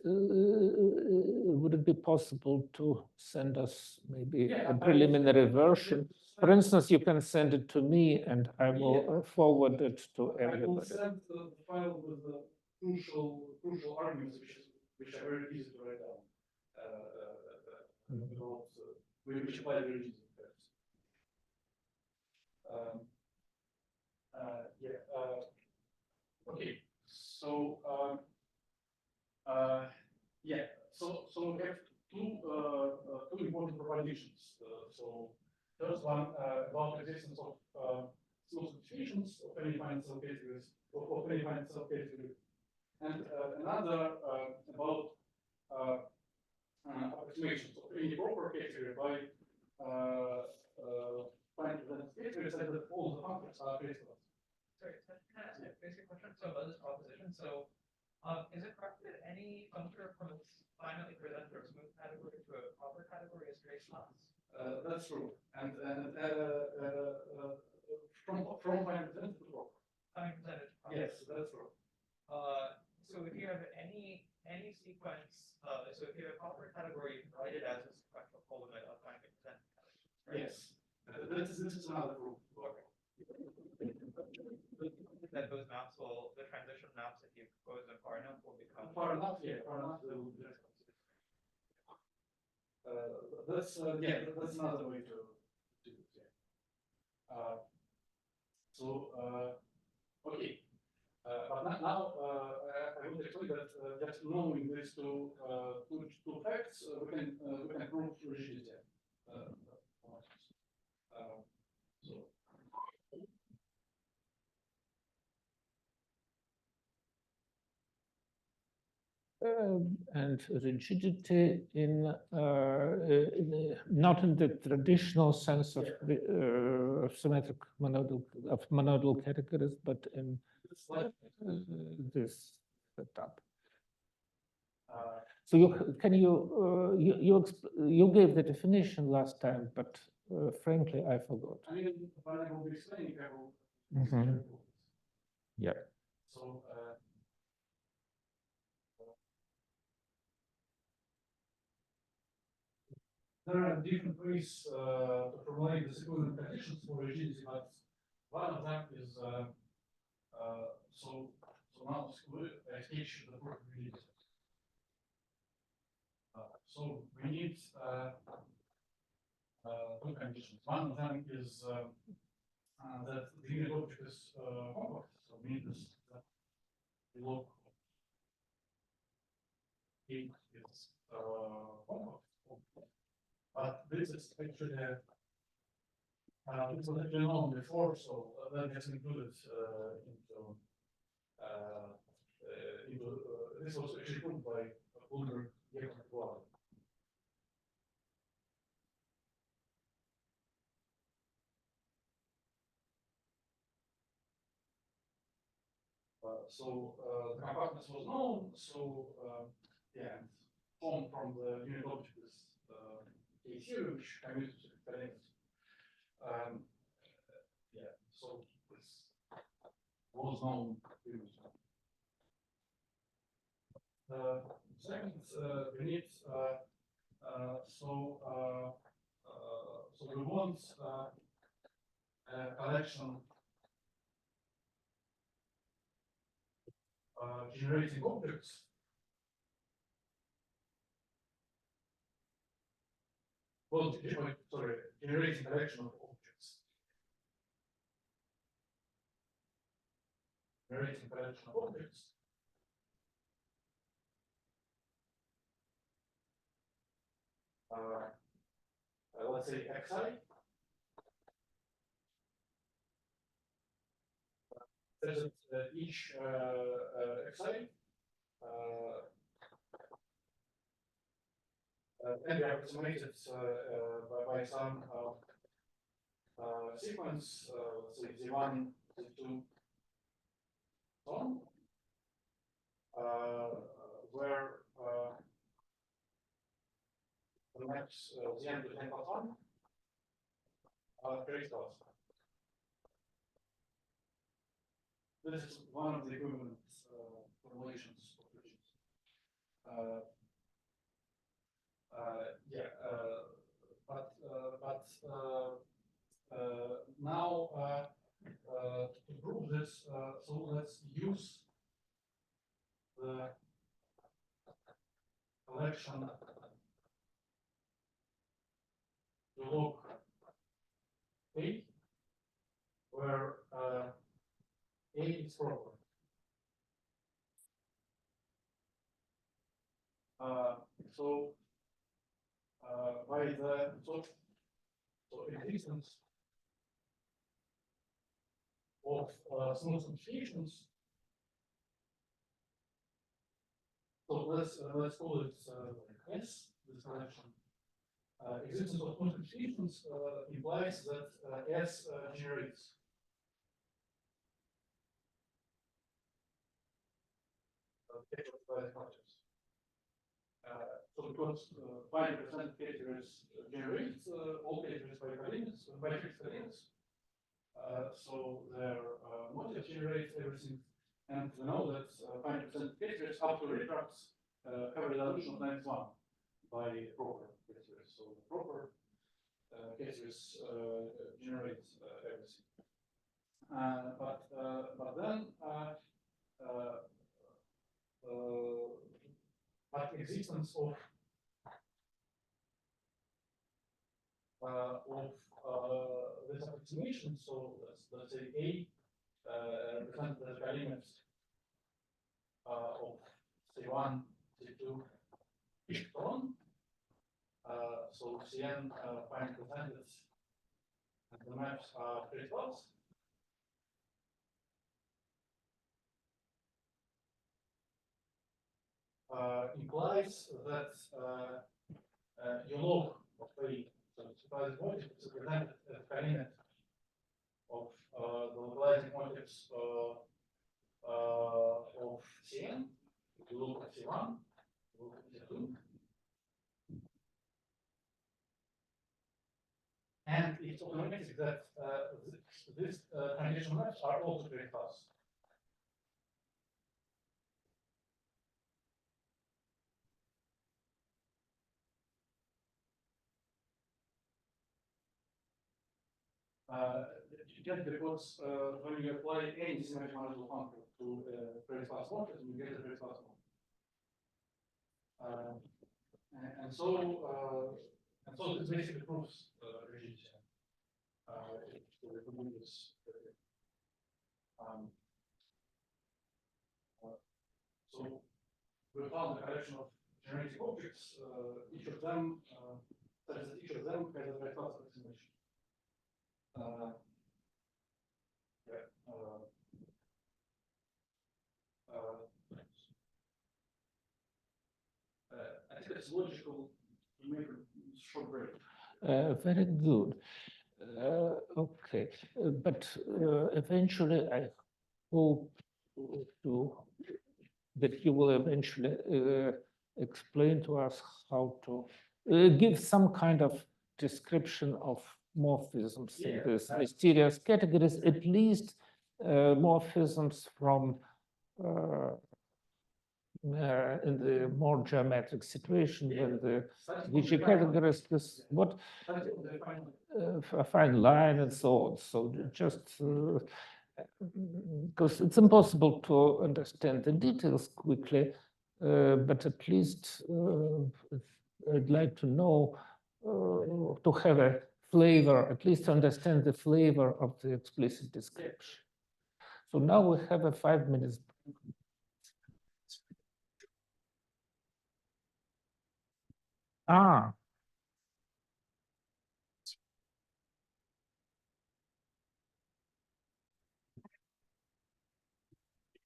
would it be possible to send us maybe Yeah, a preliminary version? For instance, you can send it to me and I will forward it to I will everybody. send the file with the crucial arguments, which are very easy to write down. About, which apply very easily. Yeah. Okay. So yeah. So we have two important propositions. So first one about existence of smooth distributions of any finite cell categories of any finite cell category, and another about approximations of any proper category by finite categories such that all the functions are critical. Sorry, can I ask a basic question? So about this proposition, so is it correct that any functor from its finitely present or smooth category to a proper category is trace class? That's true. And from finite present to proper. Finite presented to proper. Yes, that's true. So if you have any sequence, so if you have a proper category, you can write it as a sequential colimit of finitely presented categories. Right? Yes. This is another proof. Okay. That those maps will, the transition maps, if you pose them far enough, will become. Far enough, yeah, far enough, they will be that's another way to do it. Yeah. Okay. But now I will explain that just knowing these two facts, we can prove rigidity. And rigidity not in the traditional sense of the symmetric monoidal categories, but in this setup. So you gave the definition last time, but frankly, I forgot. I mean, when I will be explaining, I will. Yeah. So. There are different ways to formulate the equivalent conditions for rigidity, but one of them is so now I sketch the proof of rigidity. So we need two conditions. One of them is that the unit object is compact. So we need this the log is compact. But this is actually this was actually known before, so that gets included into this was actually proved by Ulmer. So the compactness was known. So yeah, home from the unit object is K0, which commutes to colimits. Yeah, so this was known previously. Second, we need so we want a collection generating objects generating collection of objects. Generating collection of objects. Let's say xi. Such that each xi can be approximated by some sequence, let's say Z1, Z2, so on, where the maps Zn to N plus 1 are trace class. This is one of the equivalent formulations of rigidity. prove this, so let's use the collection to log A, where A is proper. So by the so existence of smooth associations. So let's call it S, this collection. Existence of smooth associations implies that S generates so because 5% categories generate all categories by colimits, by fixed colimits. So their motive generates everything. And we know that 5% categories up to retracts have a resolution of -1 by proper categories. So the proper categories generate everything. But then but existence of this approximation, so let's say A represents the colimits of C1, C2, so on. So Cn finally presented and the maps are pretty close. Implies that your log of A, so supervised motive, is represented as colimit of the localizing motives of Cn. If you look at C1, you look at C2. And it's automatic that these conditional maps are also very fast. Just because when you apply any symmetric monoidal function to very fast motion, you get a very fast one. And so this basically proves rigidity. So we found a collection of generating objects. Each of them, such that each of them has a very fast approximation. I think it's logical to make a short break. Very good. Okay, but eventually I hope that you will eventually explain to us how to give some kind of description of morphisms in these mysterious categories, at least morphisms from in the more geometric situation when the VG categories is what a fine line and so on. So just because it's impossible to understand the details quickly, but at least I'd like to know to have a flavor, at least to understand the flavor of the explicit description. So now we have a 5 minutes. Ah.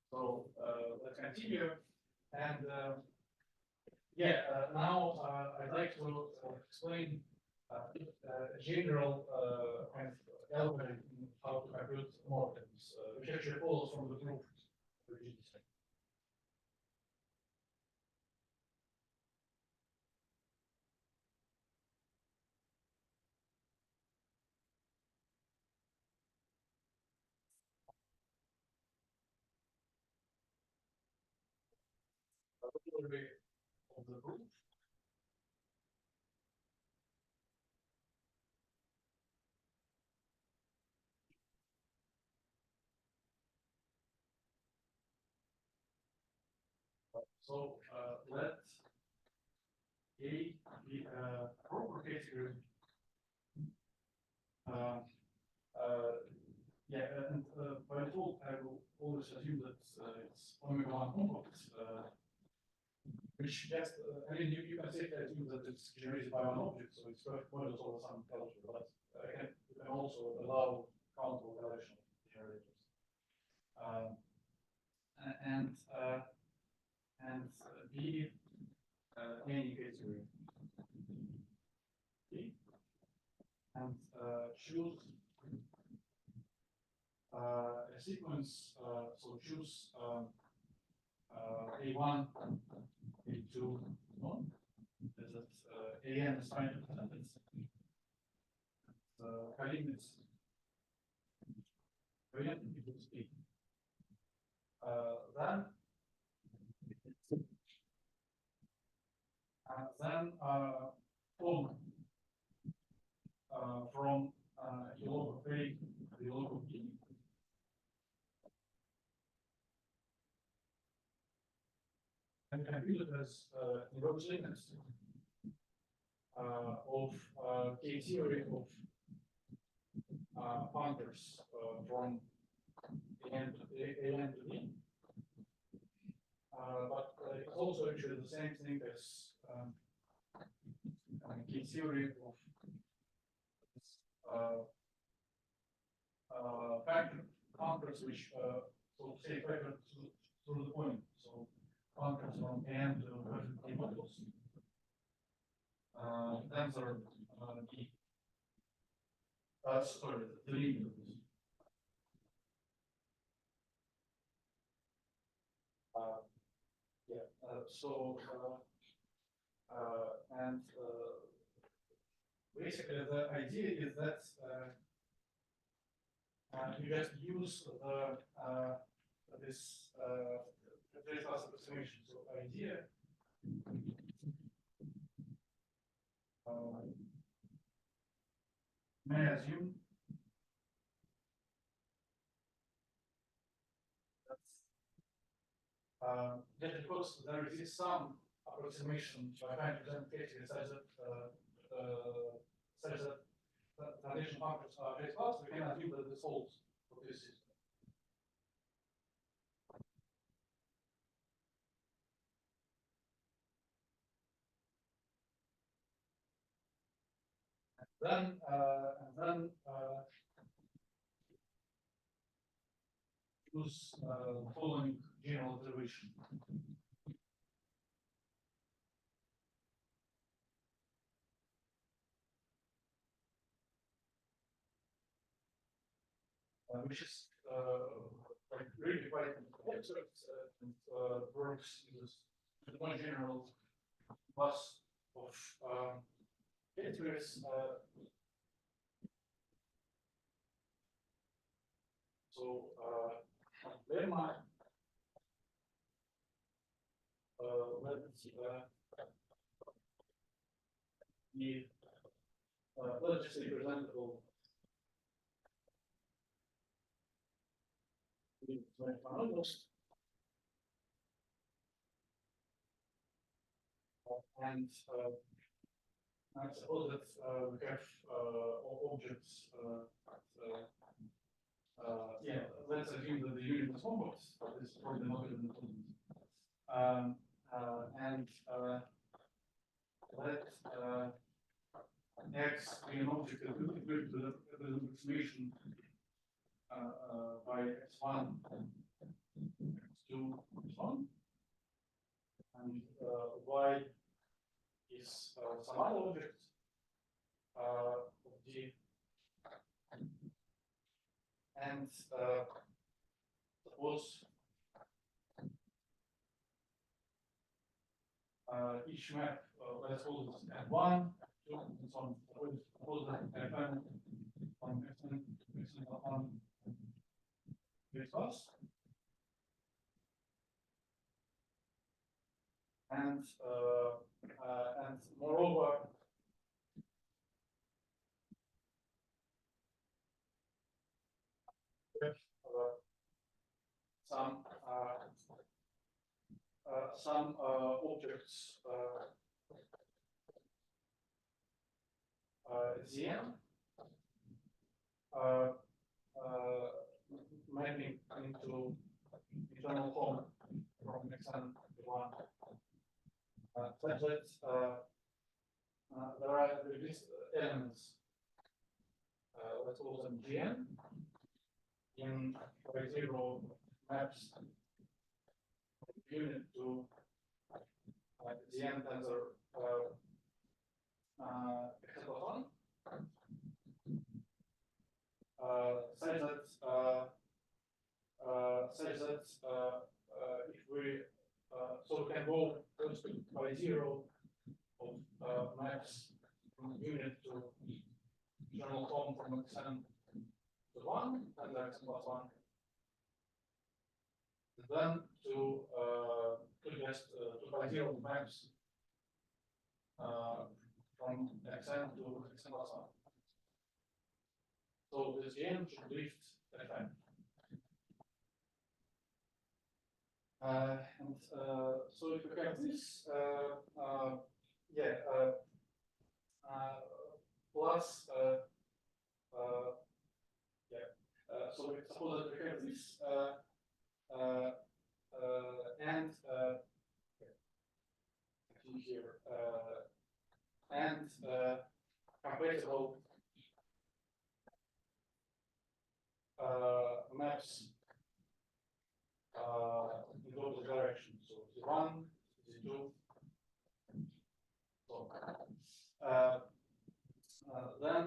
So let's continue. And now I'd like to explain a general kind of algorithm how to compute morphisms, which actually follows from the proof of rigidity. Of the proof. So let A be a proper category. Yeah, and by default, I will always assume that it's omega 1 complex, which just, I mean, you can safely assume that it's generated by one object, so it's perfect models over some algebra, but you can also allow countable collection of generators. And B, any category. B, and choose a sequence, so choose A1, A2, 1, that AN is trying to present it. Colimits variant equals B. Then form from the log of A to the log of B. And compute it as inverse limits of K theory of functors from AN to B. But it's also actually the same thing as K theory of factor functors, which so to say factor through the point. So functors from AN to B models. Tensor B. Sorry, the limit of this. And basically the idea is that you just use this class approximation. So idea may assume that because there exists some approximation by trying to present cases such that the transition functions are J class, we can assume that this holds for this system. And then use following general observation. Which is like really quite complex and works in one general class of categories. So lemma let's just say presentable and I suppose that we have objects. Yeah, let's assume that the unit is complex, but it's probably not even important. And let X be an object that will equal to the approximation by X1, X2, X1, and Y is some other object of D, and suppose each map, let's call it F1, 2, and so on. Suppose that Fn from Xn on X plus, and moreover, some objects Zn mapping into internal home from Xn to 1 such that there are these elements, let's call them Gn, in zero maps unit to Gn tensor hexagon, such that if we so we can go first by zero of maps from unit to internal home from Xn to 1 and Xn plus 1. Then to just to by zero maps from Xn to Xn plus 1. So this Gn should lift Fn. And so if we have this, plus, so we suppose that we have this, and here, and compatible maps in those directions. So Z1, Z2. So then,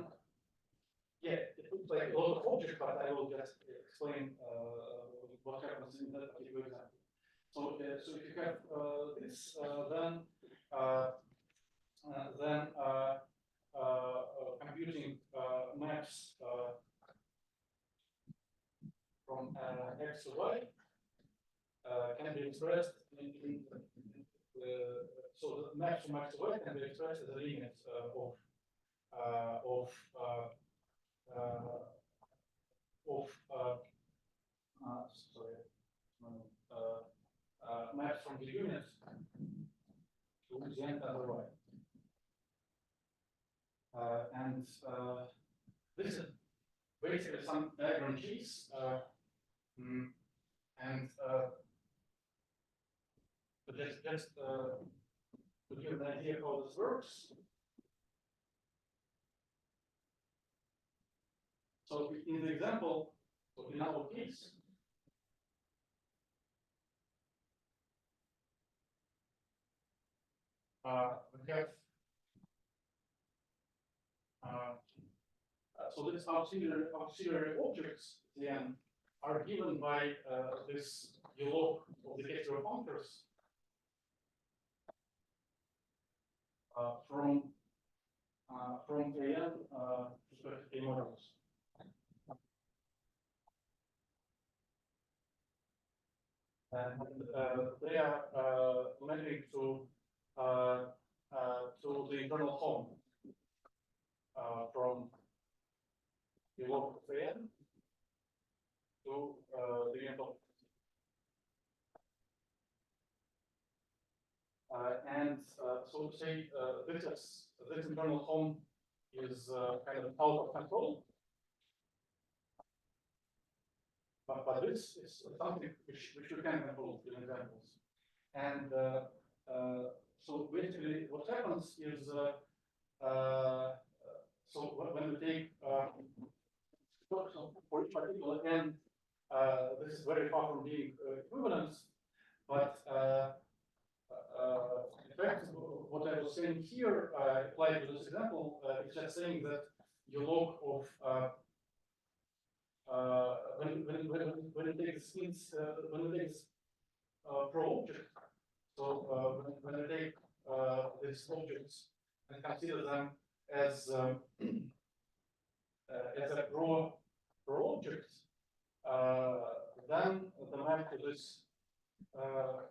it looks like a lot of objects, but I will just explain what happens in that particular example. So, so if you have this, then computing maps from X to Y can be expressed so the maps from X to Y can be expressed as a limit maps from the unit to the end of the Y. And this is basically some diagram keys. And but just to give an idea how this works. So in the example, so in our case, we have so these auxiliary objects then are given by this log of the Gaitsgory functors from AN to A models. And they are mapping to the internal home from the log of AN to the unit of and so to say this internal home is kind of out of control. But this is something which we can control in examples. And so basically what happens is so when we take so for each particular n, this is very far from being equivalence, but in fact, what I was saying here applied to this example is just saying that your log of when it takes pro object, so when I take these objects and consider them as a pro object, then the map to this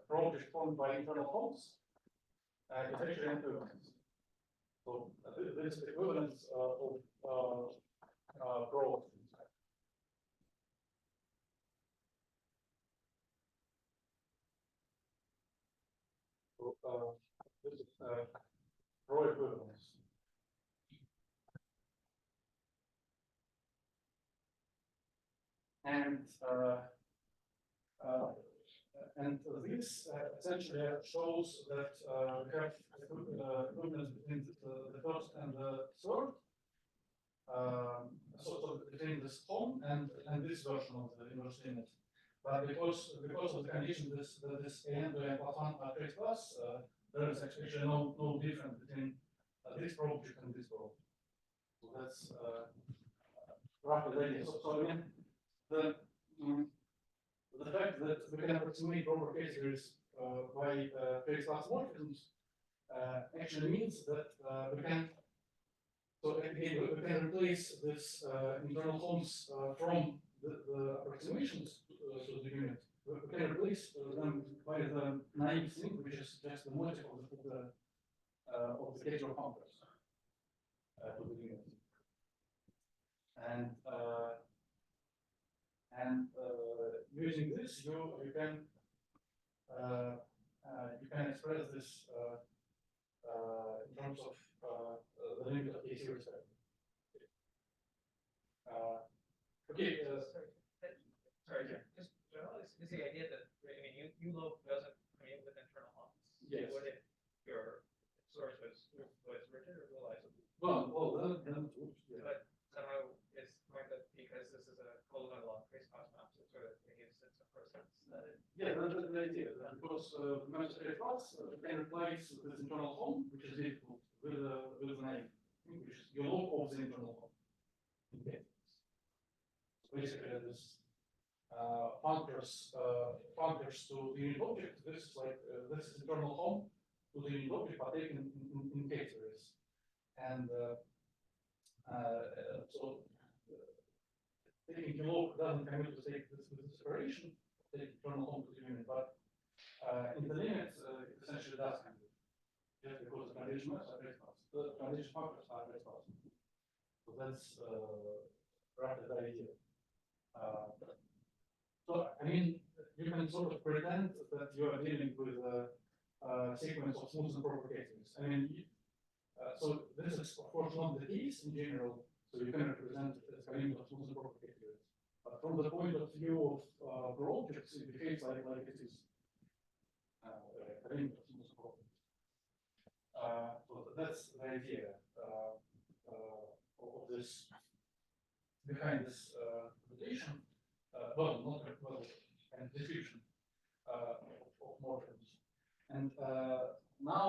pro object formed by internal homes is actually equivalent. So this is equivalence of pro. this is row equivalence. And this essentially shows that we have equivalence between the first and the third. So between this home and this version of the inverse limit. But because of the condition this n to n plus 1 are trace class, there is actually no difference between this project and this project. So that's roughly the idea. So again, the fact that we can approximate proper case series by trace class morphisms actually means that we can. So again, we can replace this internal homes from the approximations to the unit. We can replace them by the naive thing, which is just the motive of the Gaitsgory functors to the unit. And using this, you can express this in terms of the limit of AC respect. Okay. Sorry, just is the idea that U lobe doesn't commute with internal homes? Yes. What if your source was rigid or dualizable? Well, then yeah. But somehow it's like that because this is a polynomial on trace class maps. It sort of gives it some process that it. Yeah, that's the idea. Because maps trace class can replace this internal home, which is difficult, with an naive, which is your lobe of the internal home. Okay. Basically, this functors to the unit object. This is like this is internal home to the unit object, but taken in case series. And so taking kilo doesn't commute to take this separation, take internal home to the unit, but in the limit it essentially does commute, just because the condition maps are trace class. The condition functors are trace class. So that's roughly the idea. So, I mean, you can sort of pretend that you are dealing with a sequence of smooth and proper cases. I mean, so this is, of course, not the case in general, so you can represent it as a limit of smooth and proper cases. But from the point of view of projects, it behaves like it is a limit of smooth and proper. So that's the idea of this, behind this notation. And description of morphisms. And now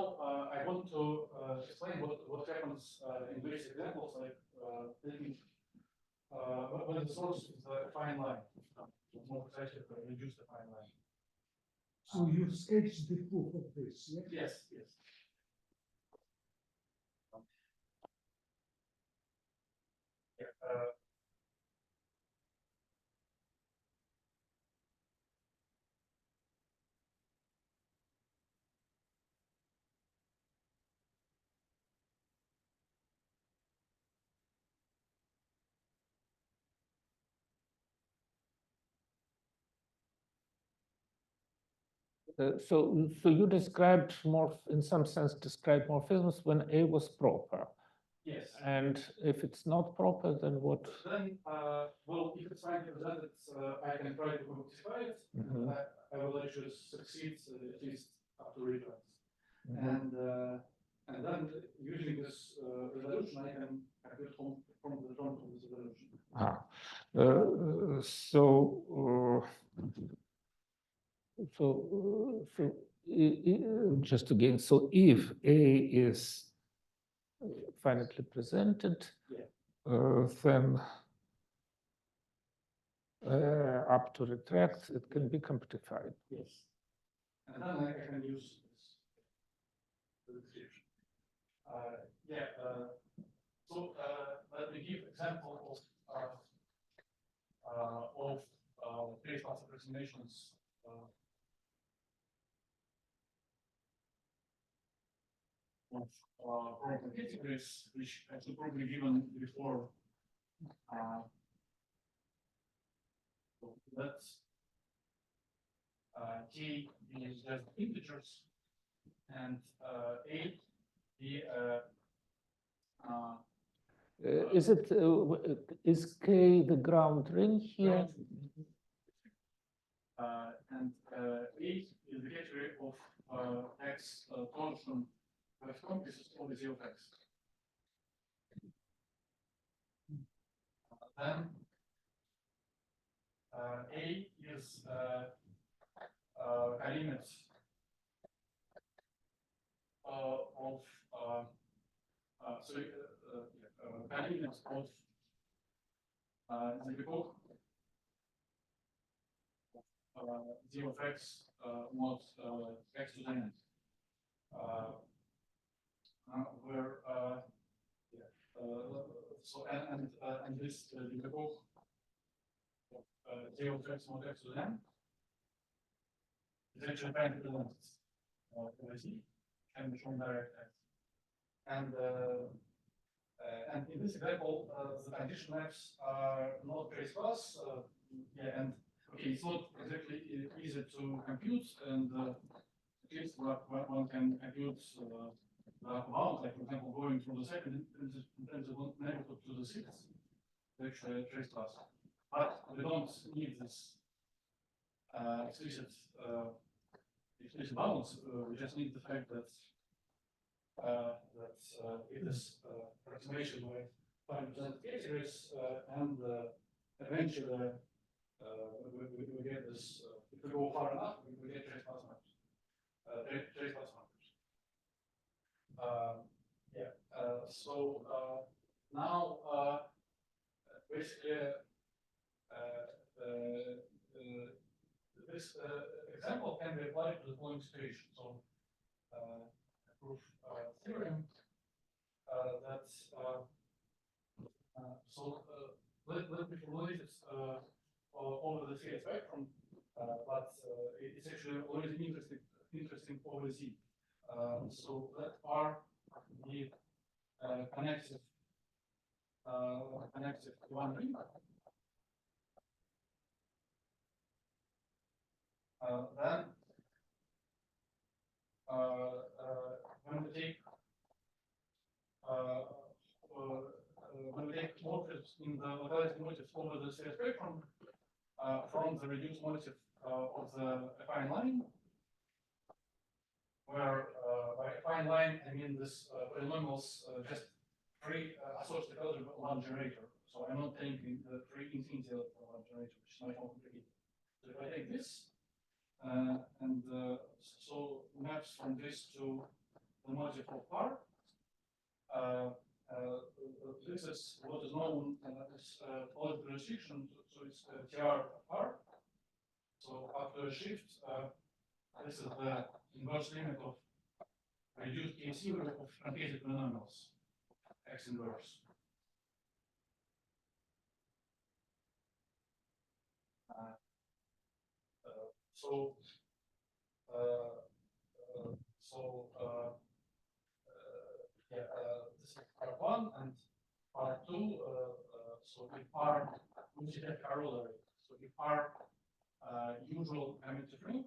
I want to explain what happens in various examples, like taking when the source is a fine line, more precisely, reduce the fine line. So you sketched the proof of this, yeah? Yes, yes. So you described in some sense, described morphisms when A was proper. Yes. And if it's not proper, then what? Then, well, if it's finely presented, I can try to quantify it. Mm-hmm. I will actually succeed at least up to reference. Mm-hmm. And then using this resolution, I can compute from the front of this resolution. Just again, so if A is finitely presented, yeah. Then up to retract, it can be computified. Yes. And then I can use this description. So let me give example of trace class approximations. Of proper categories, which I should probably given before. So that's K is just integers, and A, the is K the ground ring here? and A is the category of X torsion with complexes over Z of X. Then A is colimits of colimits of the epoch Z of X mod X to the n, where so and this the epoch Z of X mod X to the n is actually prime elements over Z can be shown direct X. And in this example, the condition maps are not trace class. And okay, it's not exactly easy to compute, and at least one can compute the amount, like for example, going from the second neighborhood to the sixth, actually trace class. But we don't need this explicit bounds. We just need the fact that it is approximation by 5% categories, and eventually we get this. If we go far enough, we get trace class numbers. Trace class numbers. So now basically this example can be applied to the following situation. So proof theorem that let me formulate it over the CA spectrum, but it's actually already interesting over Z. So let R be connective one ring. Then when we take motives in the localized motives over the CA spectrum from the reduced motive of the affine line, where by affine line I mean this polynomials just free associative algebra one generator. So I'm not taking the free infinity algebra one generator, which is much more complicated. So if I take this and so maps from this to the motive of R, this is what is known as algebraic restriction. So it's TR R. So after a shift, this is the inverse limit of reduced KC of truncated polynomials, X inverse. This is part one and part two. So if R, which is a corollary. So if R usual commutative ring,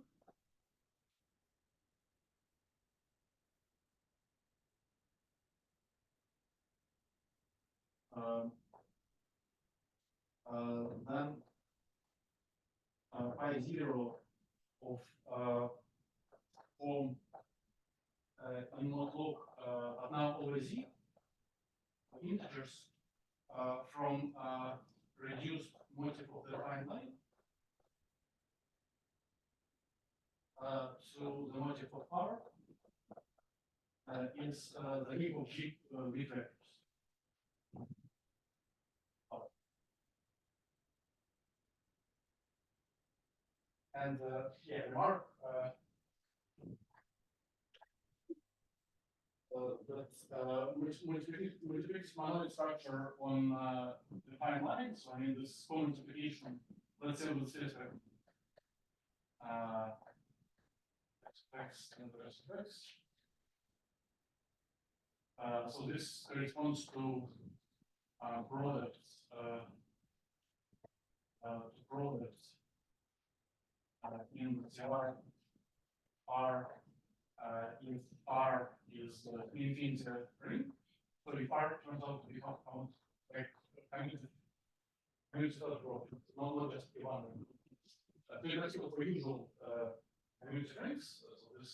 then pi 0 of form in not log but now over Z integers from reduced motive of the affine line to the motive of R is the heap of G vectors. And remark that multiplication monoid structure on the affine line. So I mean this co-multiplication, let's say with this X and the rest of X. So this corresponds to products in ZY R if R is an infinity ring, so if R turns out to be compound, like commutative growth, not just the one. Theoretical for usual commutative rings, so this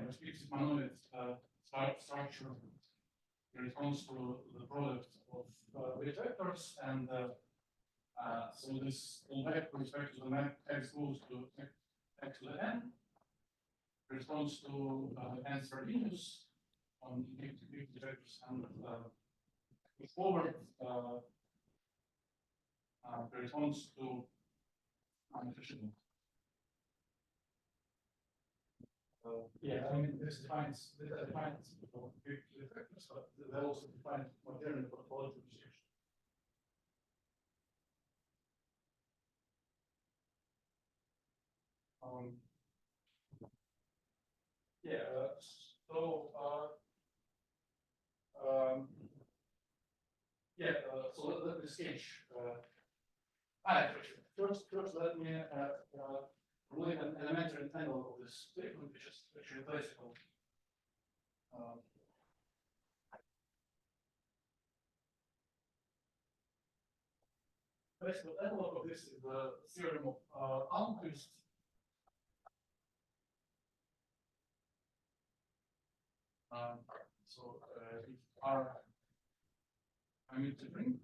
restricted monoid structure corresponds to the product of weight vectors, and so this all back with respect to the map x goes to x to the n corresponds to n Sardinius on weight vectors, and forward corresponds to efficient. Yeah, I mean, this defines big vectors, but they also define more generally for quality restriction. So let me sketch. First, let me relate an elementary angle of this statement, which is actually classical. Classical analog of this is the theorem of Almquist. So if R commutative ring,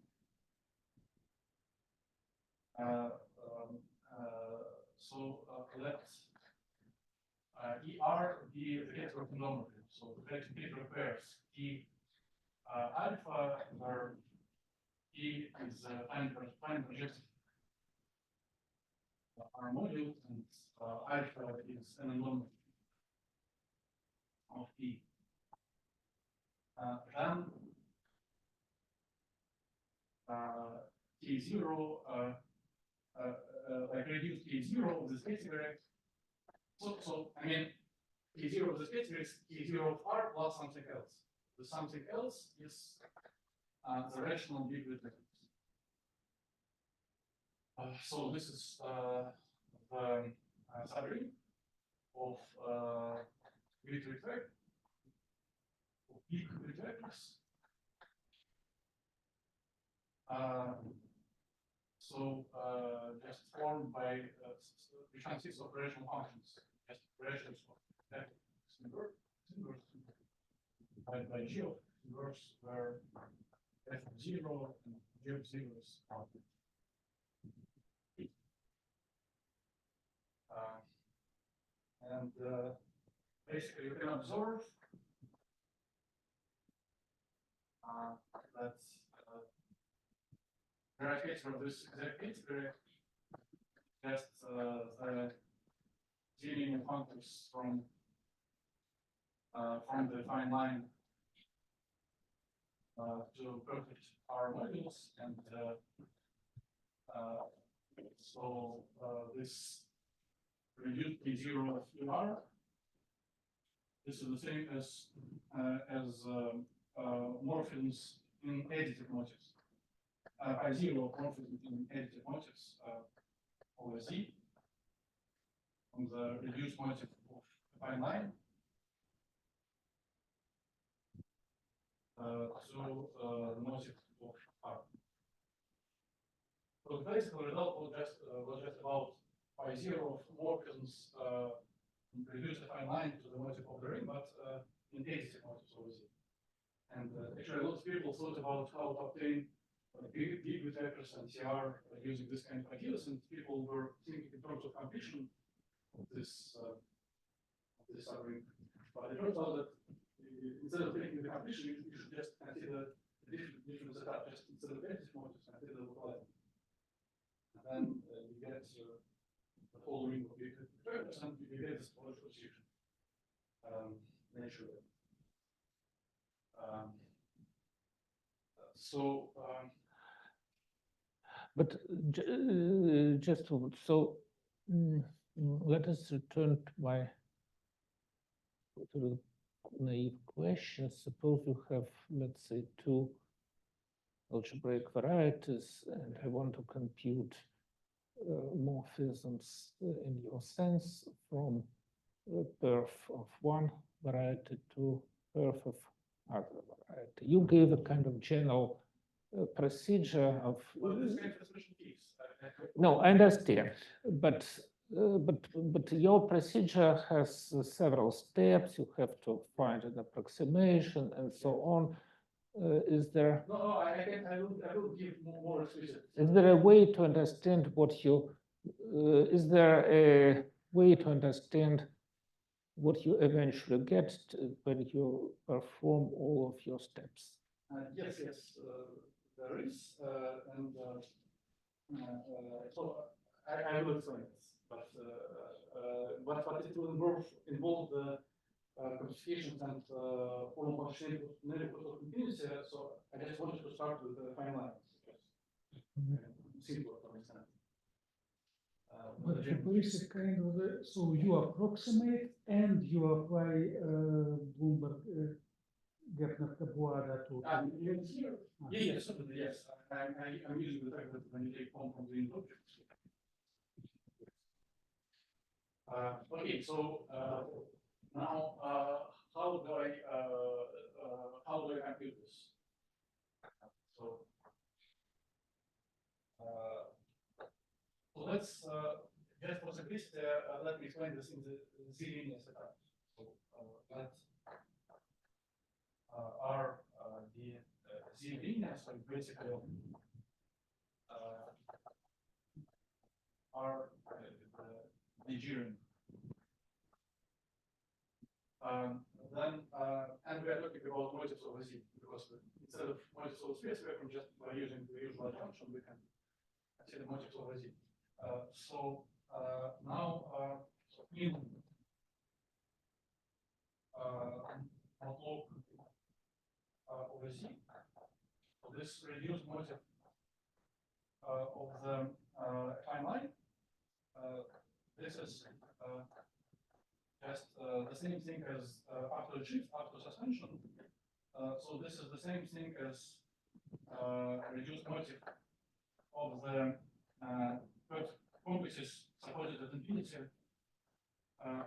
let ER be the heteronormative. So it requires E alpha, where E is time projected R module, and alpha is an normative of E. Then K0, like reduce K0 of this category. So I mean, K0 of this category is K0 of R plus something else. The something else is the rational big vectors. So this is the subring of big vector, of big vectors. Just formed by which consists of rational functions, just ratios of inverse by G of inverse, where f of 0 and G of 0 is constant. And basically, you can observe that there are cases of this exact category, just the linear functors from the fine line to perfect R modules, and this reduced P0 of UR. This is the same as morphisms in additive motifs. Pi0 morphism in additive motifs over Z on the reduced motif of fine line. The motif of R. So the basic result was just about Pi0 of morphisms reduce the fine line to the motif of the ring, but in additive motifs over Z. And actually, a lot of people thought about how to obtain big vectors and CR using this kind of ideas, and people were thinking in terms of completion of this subring. But it turns out that instead of taking the completion, you should just consider the different setup. Just instead of additive motifs, consider the localizing. And then you get the whole ring of big vectors, and you get this logical restriction naturally. But just so let us return to the naive question. Suppose you have, let's say, two algebraic varieties, and I want to compute morphisms in your sense from perf of one variety to perf of other variety. You gave a kind of general procedure of. Well, this kind of expression keeps. No, I understand, but your procedure has several steps. You have to find an approximation and so on. Is there? No, I will give more explicit. Is there a way to understand what you? Is there a way to understand what you eventually get when you perform all of your steps? Yes, there is, and so I will explain this, but it will involve the complications and formal functionality of continuity. So I just wanted to start with the fine lines, simpler to understand. But the basic kind of so you approximate and you apply Bloomberg Gepner-Tabuada to. Here? Yes, certainly, yes. I'm using the fact that when you take form from the input objects. Okay, so now how do I compute this? So let's just for simplicity, let me explain this in the z-linear setup. So let R the z-linear, so basically R the G-ring. Then and we are talking about motifs over Z because instead of motifs over space, we can just by using the usual function we can consider motifs over Z. So now so in log over Z, so this reduced motif of the fine line. This is just the same thing as after shift, after suspension. So this is the same thing as reduced motif of the complexes supported at infinity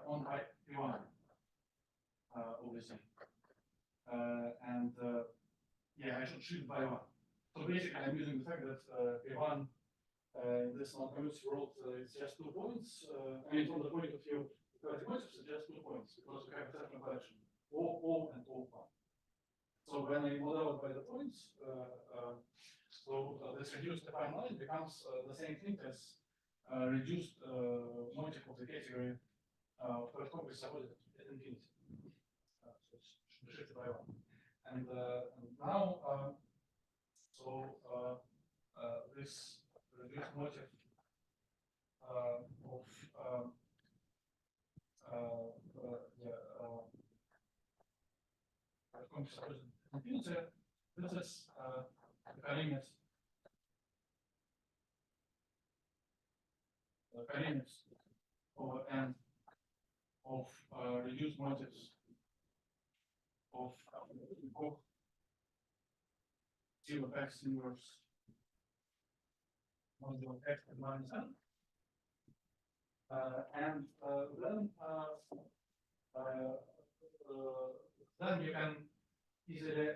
on by P1 over Z. And yeah, I should shift by 1. So basically, I'm using the fact that P1 in this non-commutative world is just 2 points. I mean, from the point of view of the motifs, it's just 2 points because we have a certain collection O and O1. So when I model it by the points, this reduced affine line becomes the same thing as reduced motif of the category third complex supported at infinity. So it's shifted by 1. And now, this reduced motif complex supported at infinity, this is the colimits over n of reduced motifs of Koch zero x inverse modulo x minus n. And then you can easily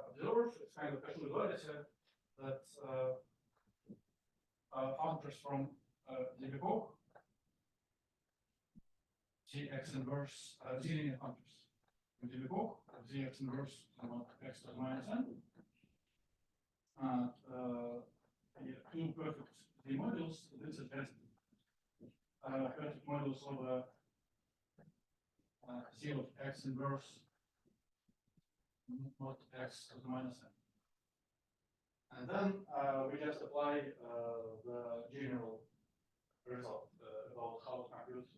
observe it's kind of casual duality that functors from Koch Gx inverse z-linear functors from Koch Gx inverse x to the minus n. Two perfect Z modules. This is just perfect modules of Z of x inverse not x to the minus n. And then we just apply the general result about how to compute.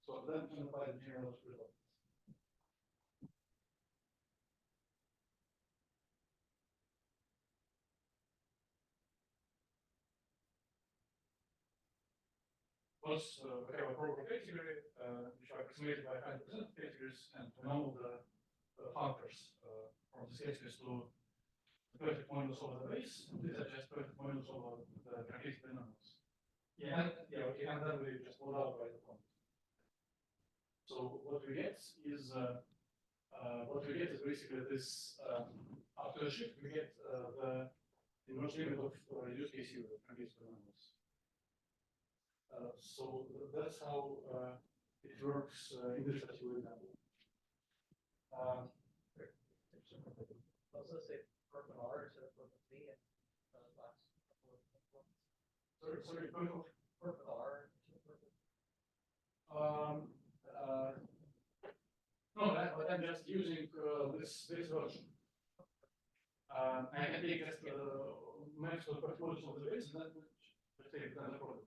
So then we apply the general result. Because we have a proper category which are approximated by 100% categories, and we know the functors from these categories to the perfect modulus over the base. These are just perfect modulus over the truncated polynomials. Yeah, and then we just load out by the point. So what we get is basically this after the shift we get the inverse limit of use case zero against the numbers. So that's how it works in this particular example. Also say purple R instead of purple B and last couple of Sorry, purple R. No, but I'm just using this version. I can take just maximum performance of the base and then just take it as a product.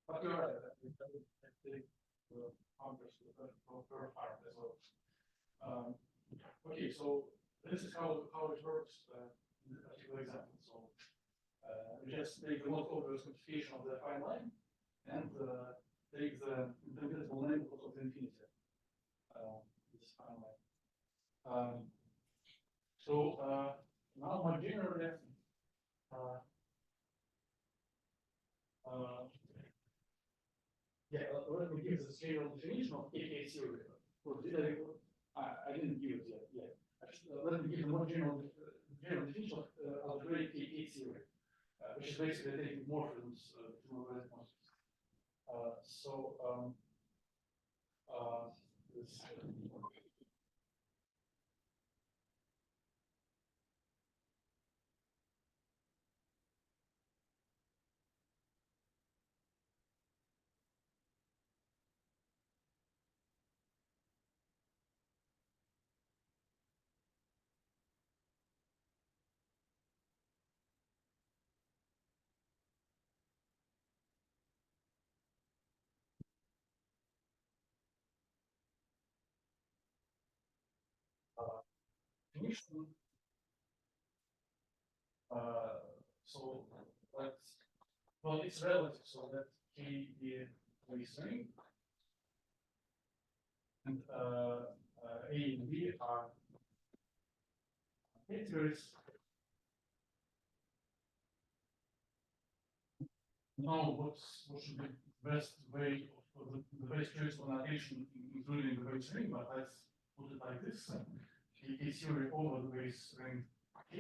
But you're right, I take counters per part as well. Okay, so this is how it works in this particular example. So we just take the most obvious computation of the fine line and take the indivisible neighborhood of the infinity. This fine line. So now more generally, yeah, let me give the general definition of KK theory. I didn't give it yet. Yeah. Let me give the more general definition of algebraic KK theory, which is basically taking morphisms to localized morphisms. This. Definition. So that's well, it's relative, so that K is a string, and A and B are integers. Now, what should be the best way of the best choice for notation, including the base ring? But let's put it like this: K theory over the base ring K.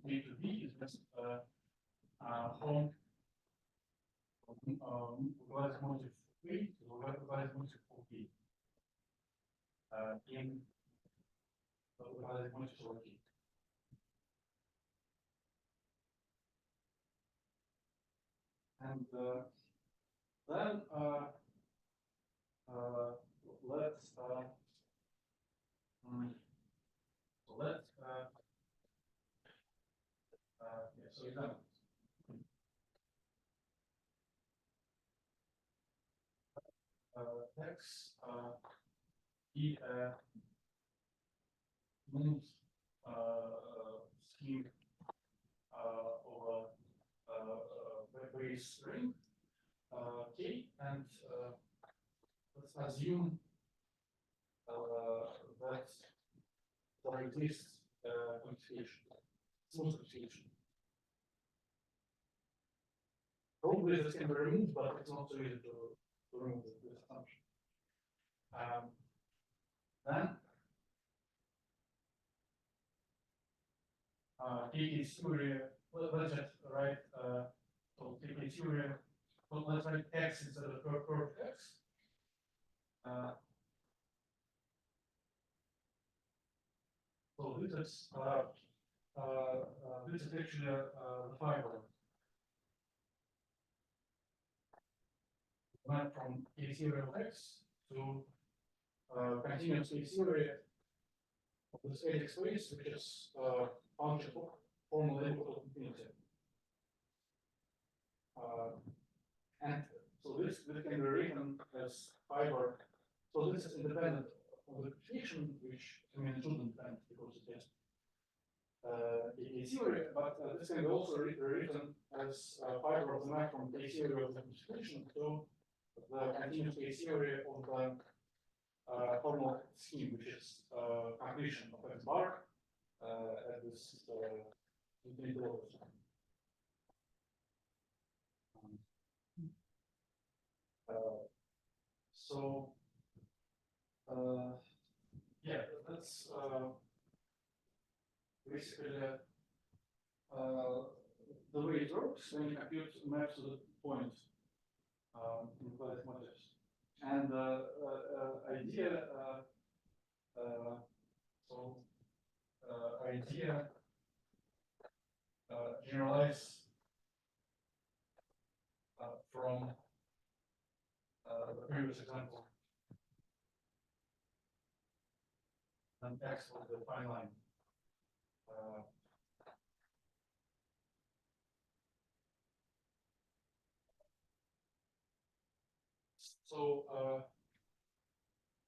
A to B is just home localized motive A to localized motive of B in localized motive of B. And then let's yeah, so example. X E moves scheme over base string K, and let's assume that there exists quantification, smooth quantification. Probably this can be removed, but it's not so easy to remove this assumption. Then KK theory, let's just write so KK theory, so let's write X instead of curve X. So this is actually the fiber. Went from K theory of X to continuous K theory of this H space, which is function formal neighborhood of infinity. And so this can be written as fiber. So this is independent of the quantification, which I mean it shouldn't depend because it's just K theory, but this can be also written as fiber of the map from K theory of the quantification to the continuous K theory of the formal scheme, which is completion of X bar at this infinite level. that's basically the way it works when you compute maps to the point in quadratic motifs. And idea, idea generalize from the previous example. And X was the fine line.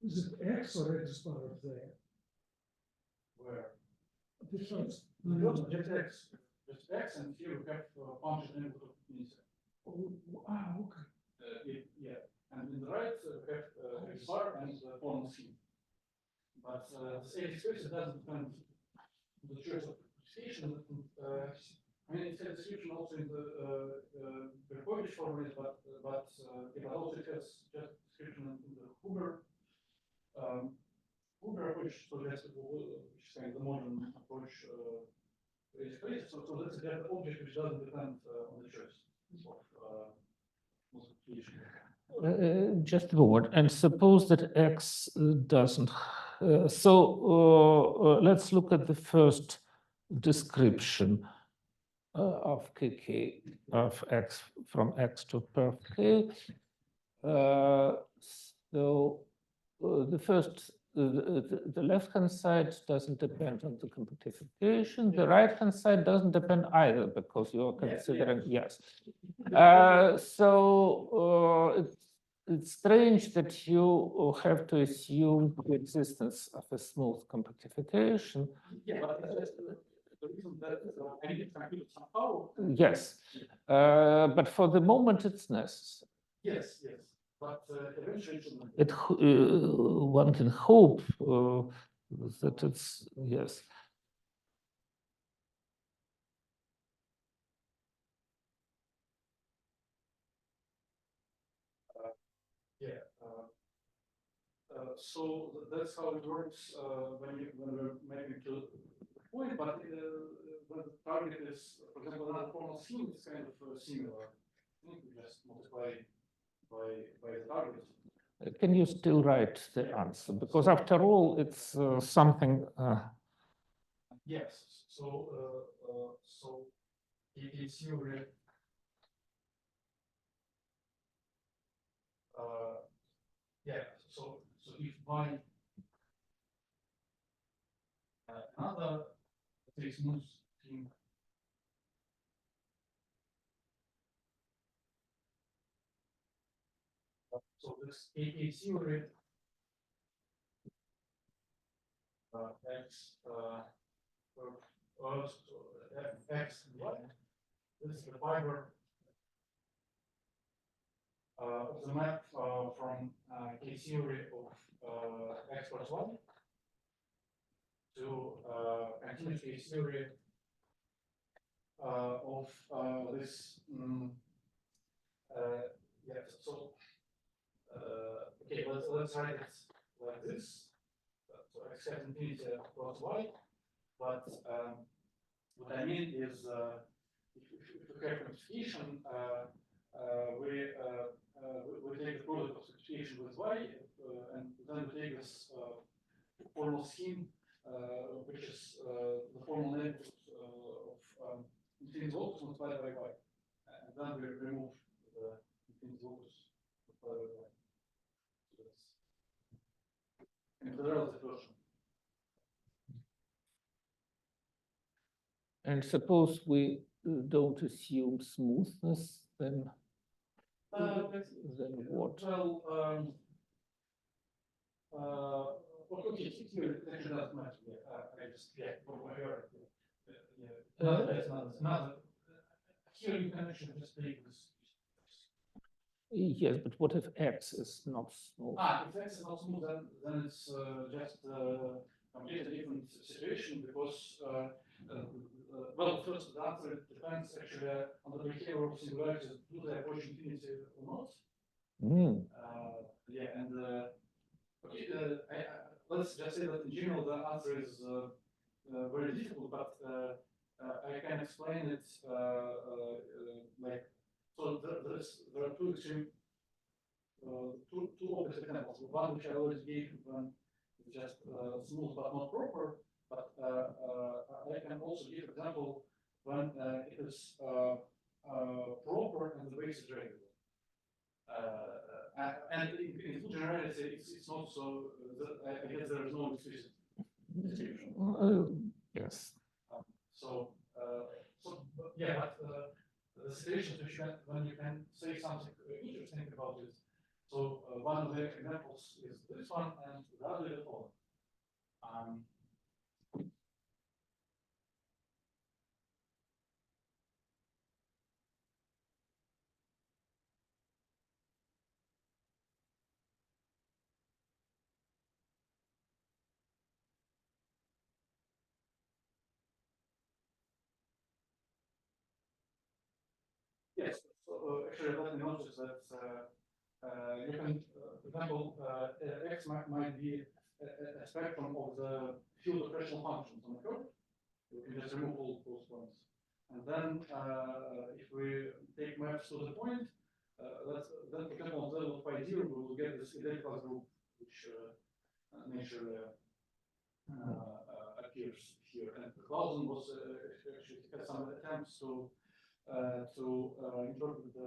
Is it X or X power there? Where? The first. Just X. Just X, and here we have function input of initial. Okay. Yeah, and in the right we have X bar and the formal scheme. But this A expression doesn't depend on the choice of representation. I mean, it has description also in the Berkovich formula, but also it has just description in the Huber approach, so that's which is kind of the modern approach. So that's an object which doesn't depend on the choice of multiplication. Just a moment, and suppose that X doesn't. Let's look at the first description of KK of X from X to perf K. The first, the left-hand side doesn't depend on the compactification. The right-hand side doesn't depend either because you're considering, yes. It's strange that you have to assume the existence of a smooth compactification. Yeah, but the reason that I need to compute somehow. Yes, but for the moment it's necessary. Yes, yes. But eventually, one can hope that it's, yes. So that's how it works when we're making to the point. But when the target is, for example, another formal scheme, it's kind of similar. I think we just multiply by the target. Can you still write the answer? Because after all, it's something. Yes. So it's usually yeah. So if by another smooth scheme. So this A theory X X and Y. This is the fiber of the map from K theory of X plus Y to continuous K theory of this. Yeah. So okay, let's write it like this. So X has infinity plus Y, but what I mean is if we have compactification, we take the product of compactification with Y, and then we take this formal scheme, which is the formal neighborhood of infinite locus multiplied by Y, and then we remove the infinite locus multiplied by Y. So that's in the relative version. And suppose we don't assume smoothness, then what? Well, okay, here it actually doesn't matter. I just another. Here you can actually just take this. Yes, but what if X is not smooth? If X is not smooth, then it's just a completely different situation because well, first the answer depends actually on the behavior of singularities. Do they approach infinity or not? Mm. Yeah, and okay, let's just say that in general the answer is very difficult, but I can explain it like so. There are two extreme, two obvious examples. One which I already gave, one is just smooth but not proper. But I can also give example when it is proper and the base is regular. And in full generality, it's not so. I guess there is no explicit description. Yes. So yeah, but the situations which when you can say something interesting about it. So one of the examples is this one, and the other is the following. Yes, so actually let me notice that you can, for example, X might be a spectrum of the field of rational functions on the curve. You can just remove all those points. And then if we take maps to the point, then for example, on the level of pi 0, we will get this identical group which naturally appears here. And Clausen was actually had some attempts to interpret the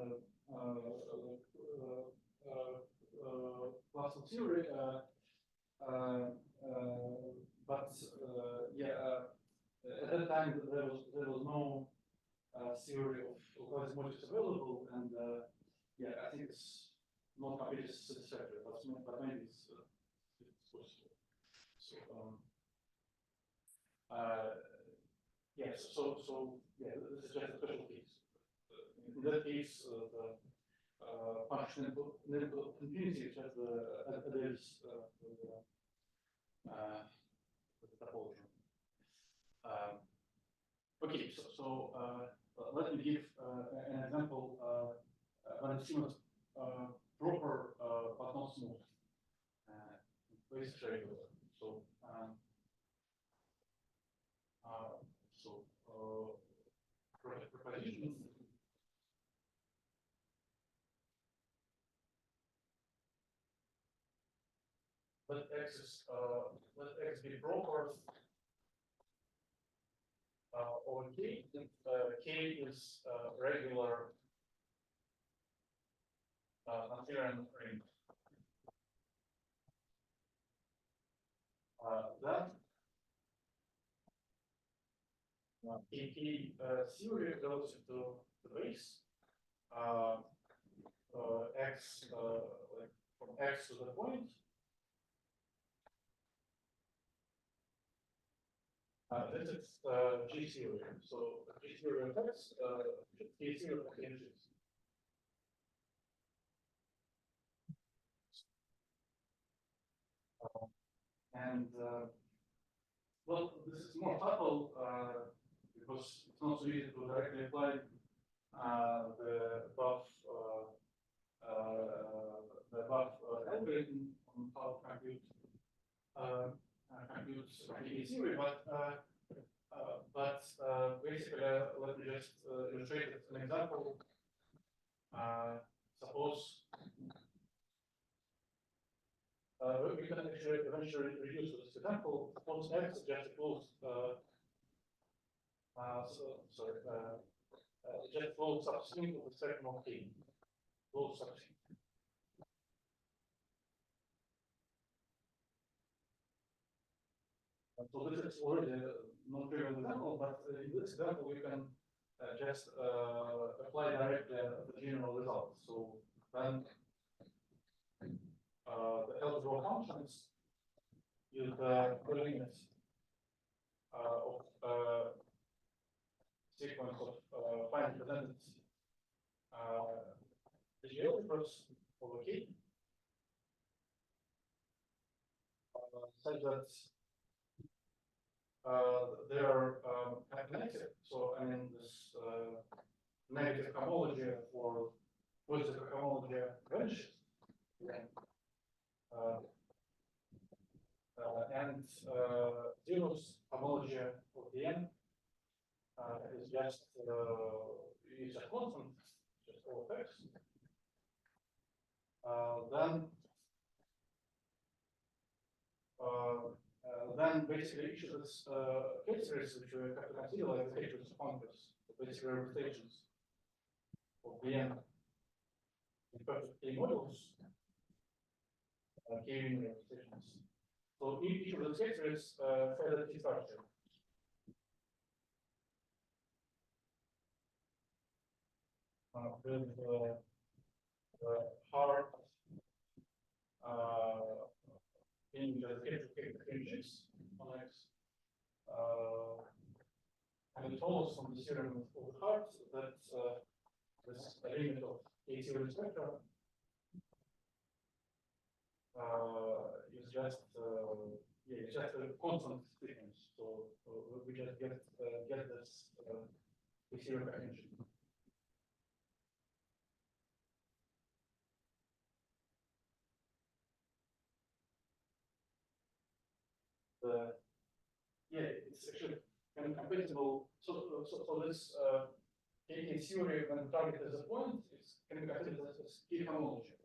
classical theory, but yeah, at that time there was no theory of quasi-modules available, and yeah, I think it's not completely satisfactory, but maybe it's possible. So yes, so yeah, this is just a special case. In that case, the function infinity is just the adherence with the topology. Okay, so let me give an example when it seems proper but not smooth. Base regular. So proposition. Let X be proper over K. K is regular non-theorem ring. Then K theory relative to the base X like from X to the point. This is G theory. So G theory of X, K theory of K. And well, this is more subtle because it's not so easy to directly apply the above algorithm on how to compute K theory, but basically let me just illustrate it. An example. Suppose we can actually eventually reduce this example. Suppose X is just a closed just closed substring of the spectrum of K. Closed substring. So this is already not trivial example, but in this example we can just apply directly the general result. So then the algebra functions use the colimits of sequence of finite presented the geometers over K such that they are connected. So I mean this negative homology or positive homology vanishes. zeros homology of the n is just a constant, just O of x. Then basically each of these case series which we have to consider like the cases of functors, the basic representations of the n in perfect K models, K union representations. So each of those case series has a T structure. With hard in the hinges on X. And it follows from the theorem of Hart that this limit of A theory spectra is just it's just a constant sequence. So we just get this A theory convention. It's actually kind of compatible. So this K theory, when the target is a point, it's can be considered as K homology.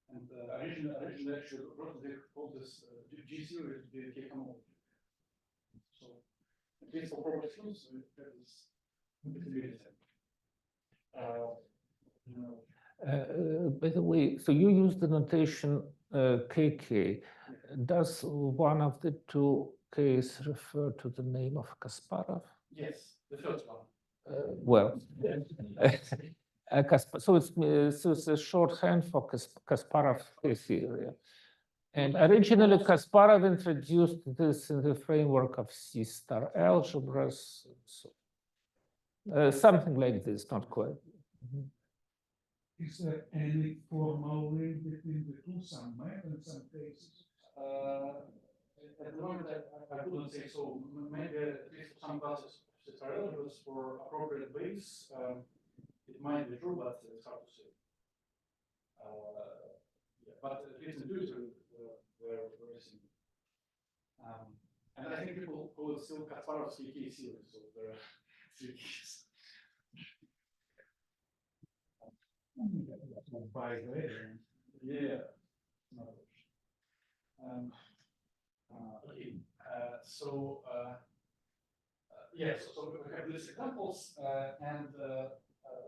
And originally actually Rozenblyum called this G theory to be K homology. So at least for proper use, we have this compatibility. By the way, so you use the notation KK. Does one of the two Ks refer to the name of Kasparov? Yes, the first one. Well, so it's a shorthand for Kasparov K theory. And originally, Kasparov introduced this in the framework of C-star algebras. So, something like this, not quite. Is there any formal link between the two, some map and some cases? At the moment, I couldn't say so. Maybe at least some classes of algebras for appropriate base, it might be true, but it's hard to say. But at least intuitively, they're very similar. And I think people call it still Kasparovsky K series, so there are three keys. By the way, yeah. Okay. So yes. So we have these examples, and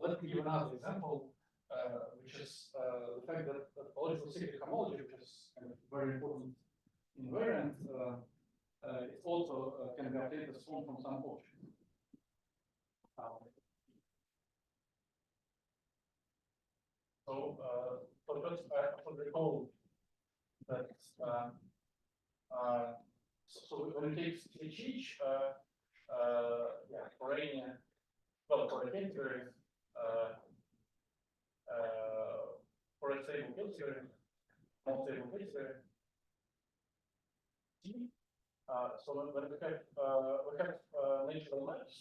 let me give another example, which is the fact that logical cyclic homology, which is kind of very important invariant, it also can be obtained as form from some object. So, for that, I should recall that so when we take each, for any, well, for a K theory, for a stable K theory, non-stable K theory, so when we have natural maps,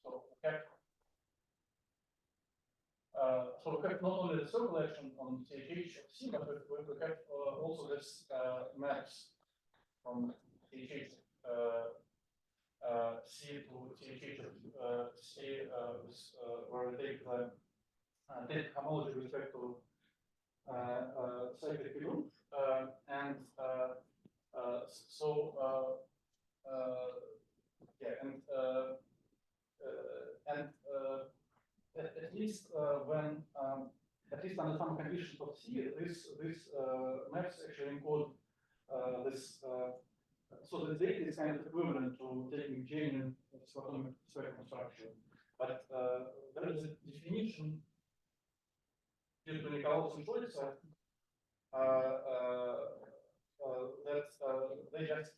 so we have not only the circle action on CH of C, but we have also this maps from CH C to CH of C, where we take the homology with respect to cyclic group, and at least when at least under some conditions of C, this maps actually encode this. So the data is kind of equivalent to taking genuine atomic spectrum structure, but there is a definition due to Nicholas and Troitsa that they just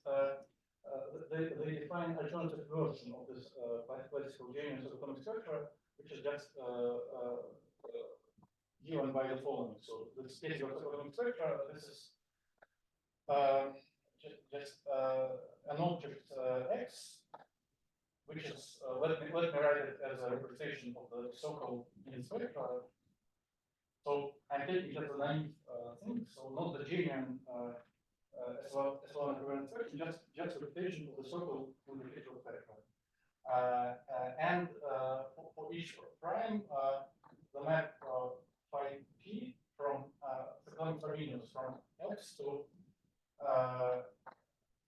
they define alternative version of this classical genuine atomic structure, which is just given by the following. So this case of atomic structure, this is just an object X, which is let me write it as a representation of the so-called in spectra. So I'm taking just the naive thing, so not the genuine S1 equivalent function, just rotation of the circle with the feature factor. And for each prime, the map phi p from continuous from x to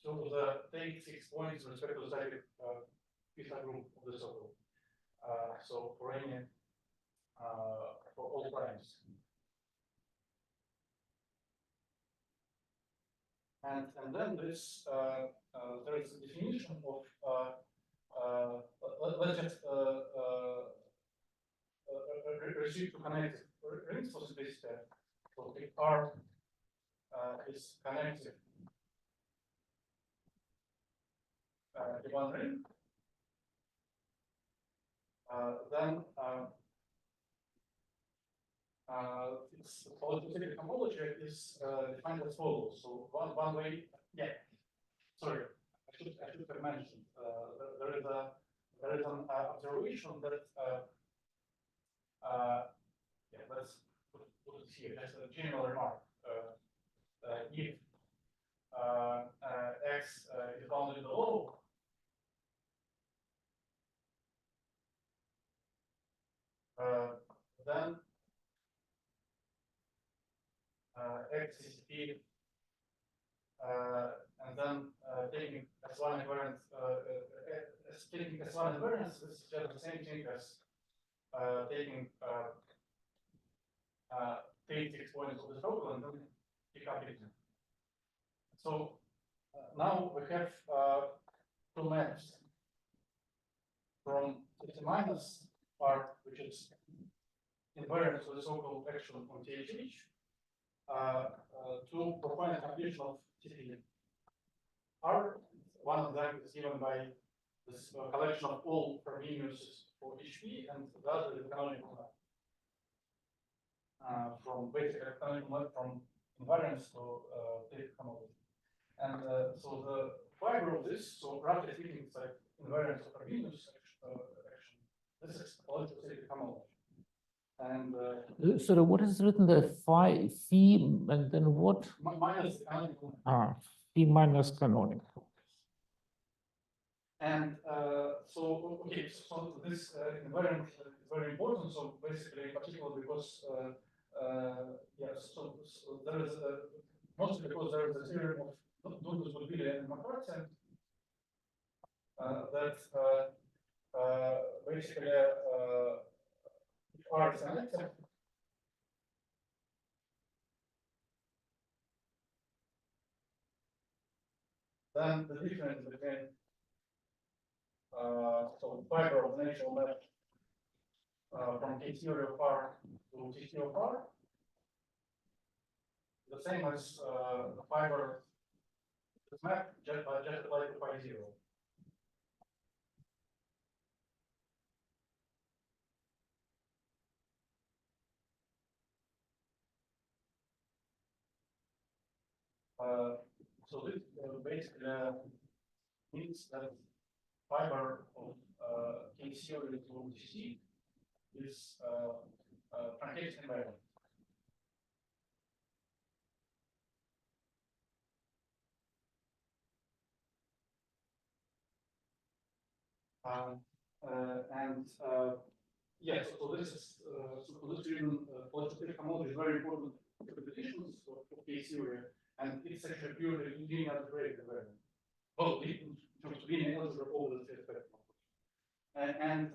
the take 6 points with respect to the cyclic pizza group of the circle. So for any for all primes. And then this there is a definition of let's just restrict to connected rings for simplicity. So if R is connected to one ring, then its polytopic homology is defined as follows. So one way, yeah. Sorry, I should have mentioned there is an observation that yeah, let's put it here. Just a general remark. If x is bounded below, then x is p, and then taking S1 invariant, taking S1 invariance is just the same thing as taking take 6 points of the circle and then pick up it. So now we have two maps from the minus part, which is invariant to the so-called action on THH, to perform a completion of TP. R, one of them is given by this collection of all fermioniuses for HP, and the other is the canonical map. From basic canonical map from invariance to take homology. And so the fiber of this, so roughly speaking, it's like invariance of fermionius action. This is polytopic homology. And so what is written there? Phi, and then what? Minus canonical. Phi minus canonical. And so okay, so this invariant is very important. So basically, in particular, because yes, so there is mostly because there is a theorem of dualizable and McCarthy that basically if R is connected, then the difference between so fiber of the natural map from T theory of R to T theory of R, the same as the fiber this map just applied to phi 0. So this basically means that fiber of K theory to TC is truncated invariant. And yes, so this is so this reason polytopic homology is very important interpretations of K theory, and it's actually purely linear algebraic invariant. Well, in terms of linear algebra over the spectrum. And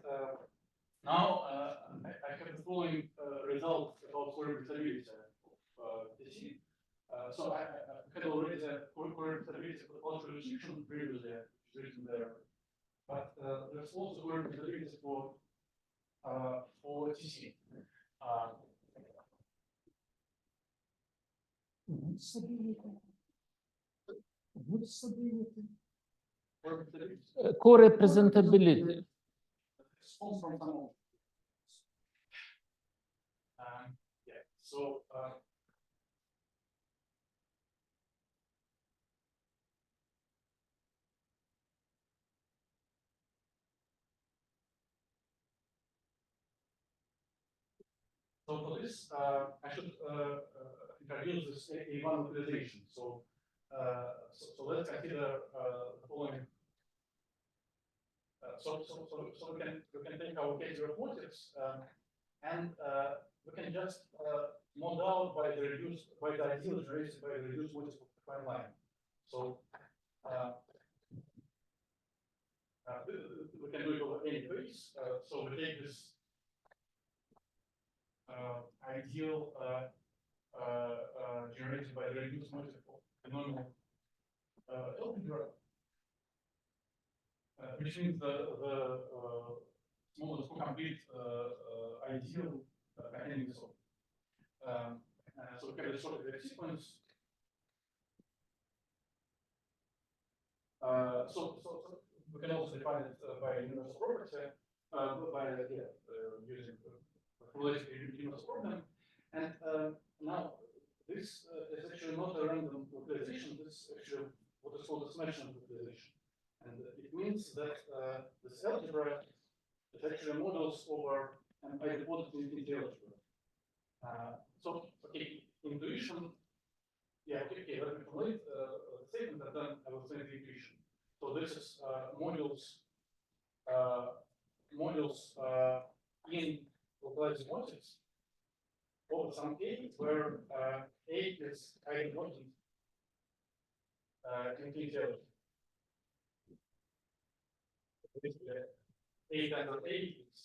now I have the following result about coherentability of TC. So I had already the coherentability of the partial restriction previously written there, but there's also coherentability for TC. What's stability? Co-representability. Yeah, so so for this, I should introduce this A1 localization. So So let's consider the following. So we can take our Gaitsgory motives and we can just mod out by the ideal generated by the reduced motive of the fine line. So we can do it over any base. So we take this ideal generated by the reduced motive of the normal algebra, which means the smallest complete ideal containing this. So we have the short sequence. So we can also define it by universal property, using the related universal problem. And now this is actually not a random localization. This is actually what is called a symmetric localization, and it means that this algebra is actually models over an idempotent infinity algebra. So okay, intuition. Yeah, okay, let me formulate the statement and then I will explain the intuition. So this is modules in localizing motives over some A, where A is idempotent infinity algebra. A times A is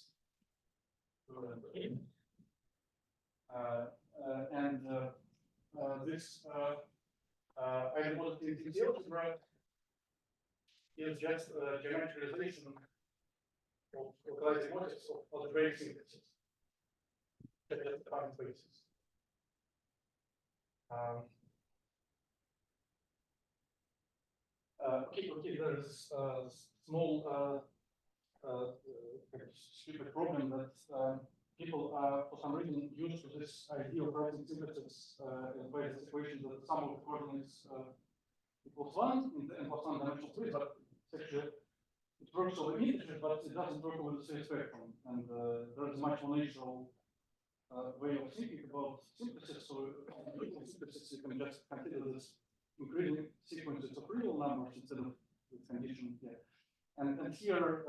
and this idempotent infinity algebra is just a geometricalization of localizing motives of algebraic synthesis. That's the current basis. Okay, there is a small stupid problem that people for some reason used to this idea of writing synthesis in various situations that the sum of the coordinates equals 1 in the n+1 dimensional space, but it's actually it works over integers, but it doesn't work over the space spectrum. And there is a much more natural way of thinking about synthesis. So in synthesis, you can just consider this increasing sequences of real numbers instead of with condition. Yeah. And here,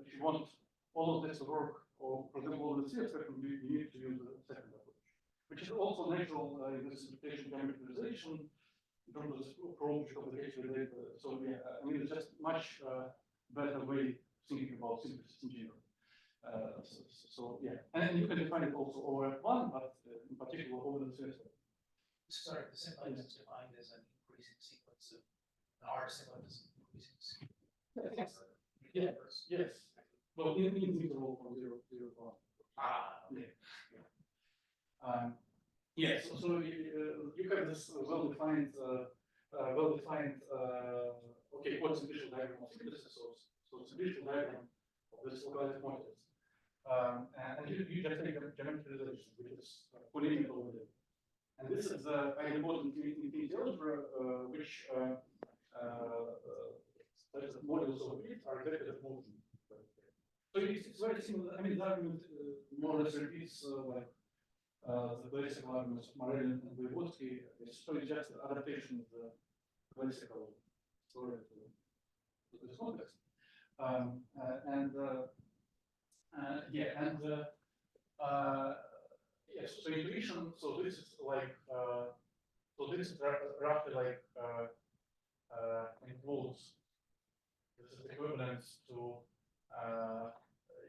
if you want all of this to work, or for example, all the space spectrum, you need to use the second approach, which is also natural in this interpretation geometricalization. In terms of this approach complication related. So yeah, I mean, it's just much better way of thinking about synthesis in general. So yeah, and you can define it also over one, but in particular over the system. Sorry, the symbolic is defined as an increasing sequence of an R symbolic is increasing sequence. Yes. Well, in interval from 0 to 1. Yes, so you have this well-defined, okay, what's the visual diagram of synthesis? So it's a visual diagram of this localized motives. And you just take a geometricalization, which is colimit over there. And this is the idempotent infinity algebra, which the modules of it are exactly that motion. So it's very similar. I mean, the argument more or less repeats like the classical arguments of Marelin and Voevodsky. So it's just adaptation of the classical story to this context. Yes, so intuition. So this is like roughly like includes. This is equivalent to.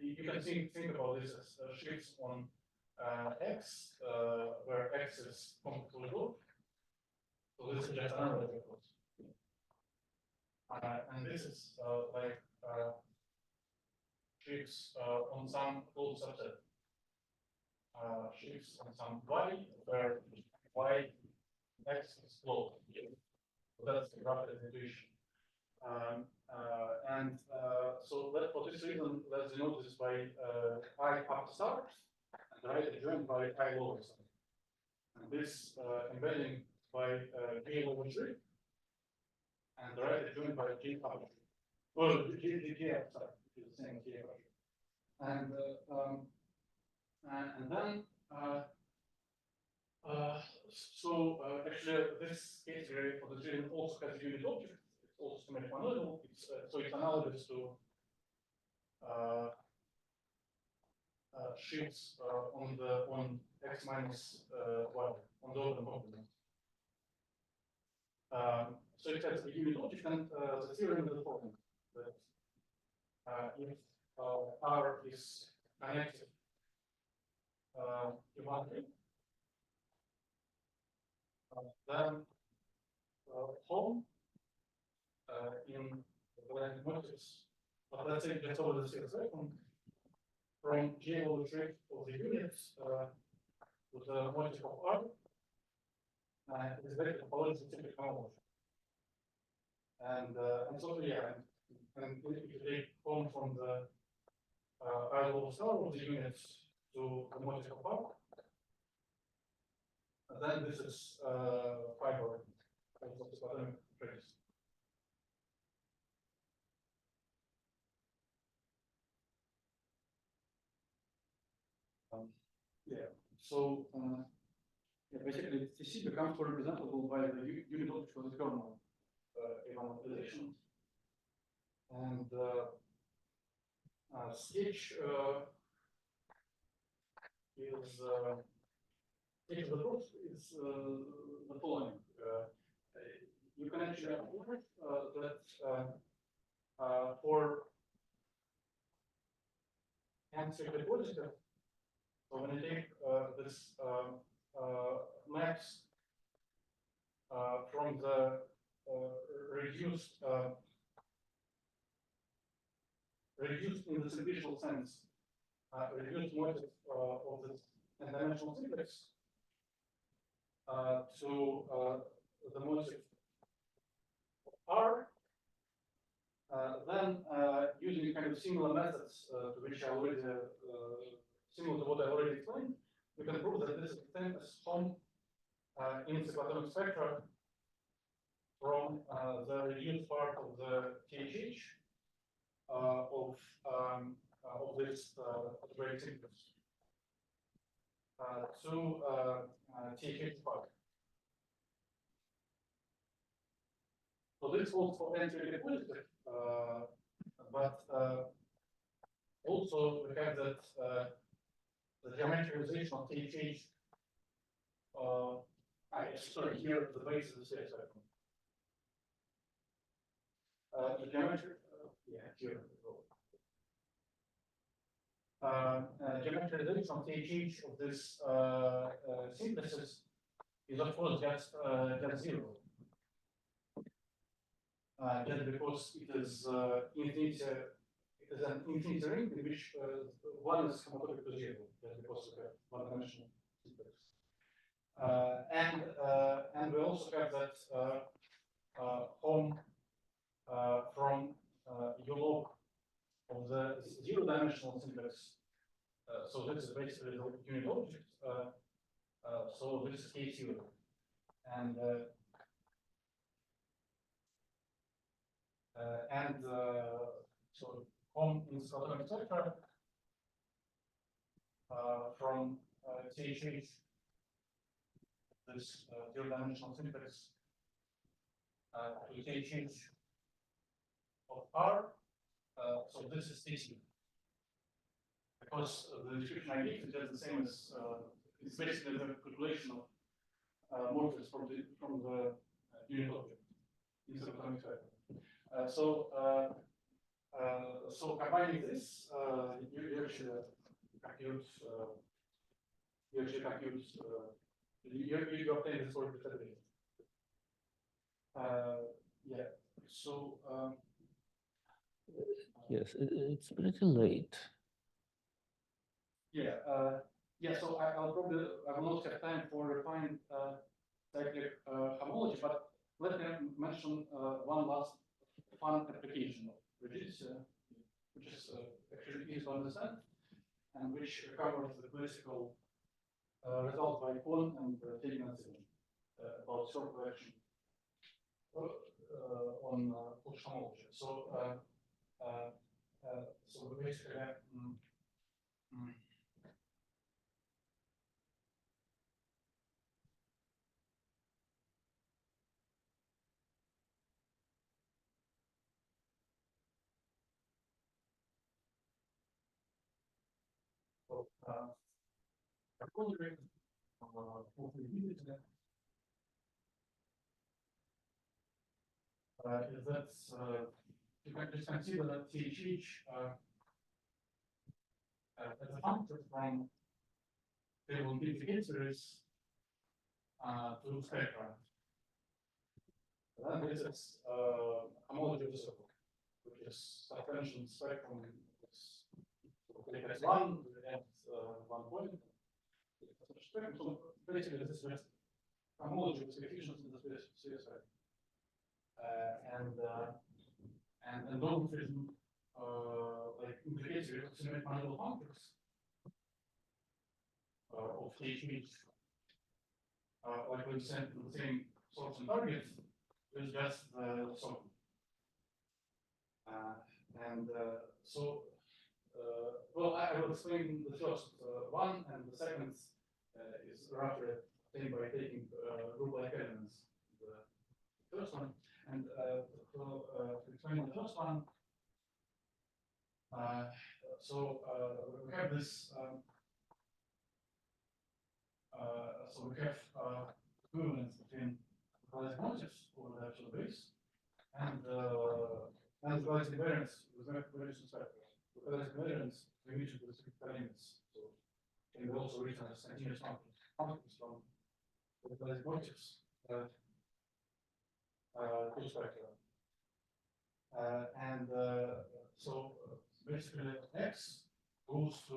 You can think about this as shifts on x, where x is computable. So this is just another approach. And this is like shifts on some closed subset. Shifts on some y, where y x is closed. So that's the graph intuition. So for this reason, let's denote this by I up start and the right adjoint by I lower start. And this embedding by G over tree and the right adjoint by G up tree. Well, G up start, which is the same as G up tree. And then actually, this category for the tree also has a unit object. It's also symmetric monoidal. So it's analogous to sheaves on x minus y on the open complement. So it has a unit object, and the theorem is the following: that if R is connected eventually, then home in the line motives, but let's say that's over the series from J over the of the units with the motive of R is very topology symmetric homology. And so yeah, and if you take home from the idle star of the units to the motive of R, then this is fiber of the bottom trace. Yeah, so yeah, basically TC becomes representable by the unit object of the kernel evaluation. And sketch is sketch of the proof is the following. You can actually observe that for n-cyclic positive, so when you take this maps from the reduced in the simplicial sense, reduced motive of this n-dimensional simplex to the motive of R, then using kind of similar methods to which I already similar to what I already explained, we can prove that this is the same as home in cyclotomic spectra from the reduced part of the THH of this algebraic simplex to THH part. So this holds for n-cyclic positive, but also we have that the geometrization of THH. Sorry, here the base is the series spectrum. The geometry, yeah, here. Geometrization of THH of this synthesis is of course just zero. Just because it is infinity, it is an infinity ring in which one is homomorphic to zero, just because we have one-dimensional simplex. And we also have that home from U log of the zero-dimensional simplex. So this is basically the unit object. So this is K0, and so home in cyclotomic spectra from THH, this zero-dimensional simplex to THH of R. So this is TC. Because the description I gave is just the same as it's basically the calculation of morphisms from the unit object in cyclotomic spectra. So combining this, you actually compute you obtain this sort of determination. Yeah. So yes, it's pretty late. Yeah. Yeah. So I will not have time for refined cyclic homology, but let me mention one last fun application of rigidity, which is actually easy to understand, and which covers the classical result by Kohn and Tegan about short correction on push homology. So we basically Considering for rigidity, is that you can just consider that THH as a function from table amplification series to spectra. Then this is homology of the circle, which is subtension spectrum. Click as one, we add 1 point. So basically, this is just homology with coefficients in the space. And dogmatism like implicates symmetric monoidal functions of THH, like when sent to the same source and target, is just the sum. Well, I will explain the first one, and the second is roughly obtained by taking group-like elements. The first one, and to explain the first one, we have this. So we have equivalence between localizing motifs over the actual base and localizing variance with variation factors. Localizing variance we reach with colimits. So can be also written as continuous functions from localizing motifs to spectra. So basically x goes to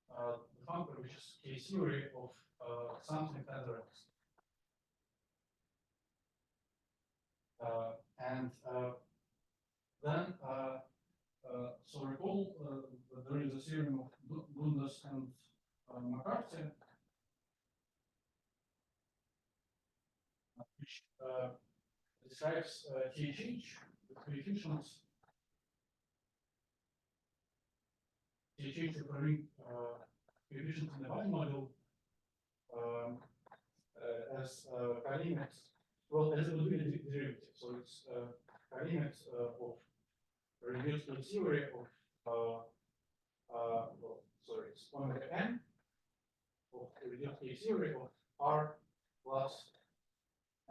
the function which is a theory of something under x. Then so recall that there is a theorem of Dundas and McCarthy, which describes THH with coefficients. THH referring coefficients in the body model as colimits, well, as a derivative. So it's colimits of reduced to theory of it's omega n of reduced to theory of r plus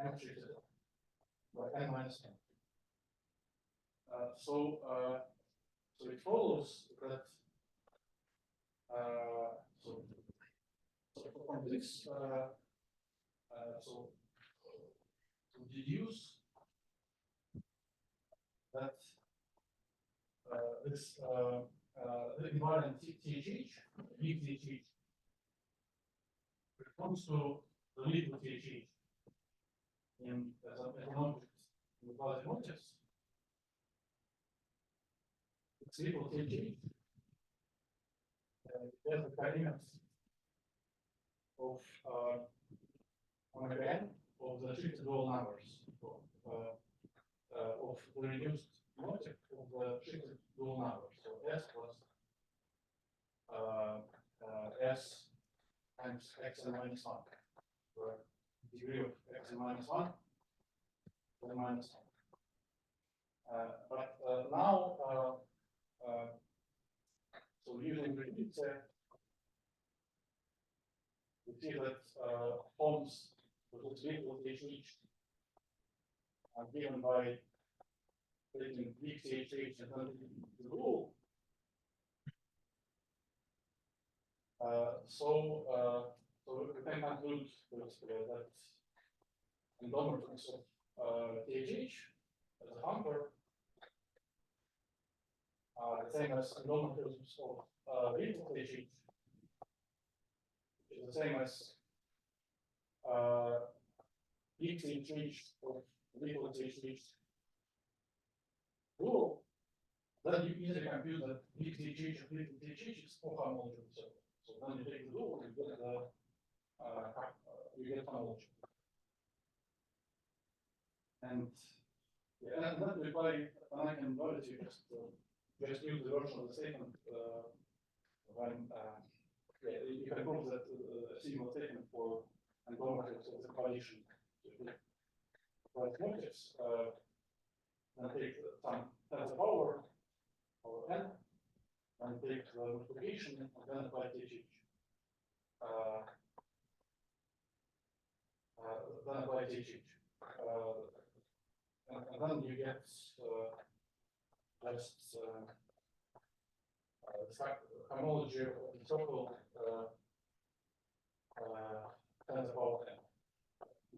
n treated by n minus n. So it follows that from this to deduce that this the invariant THH, big THH, responds to the little THH as an object in the quasi-motifs. It's little THH. There's the colimits of omega n of the shifted dual numbers of the reduced motif of the shifted dual numbers. So S plus S times xn minus 1, where degree of xn minus 1 is minus 1. But now, so using rigidity, we see that forms with equal THH are given by taking big THH and then the rule. So we can conclude that endometers of THH as a hamper are the same as endometers of little THH, which is the same as big THH of little THH rule. Then you easily compute that big THH of little THH is for homology of the circle. So then you take the rule and you get homology. And yeah, and then we apply an duality just use the version of the statement when you can prove that a single statement for endometers of the coalition motifs then take some tensor power over n and take the multiplication and then apply TH. Then apply TH. And then you get just homology of the total tensor power n.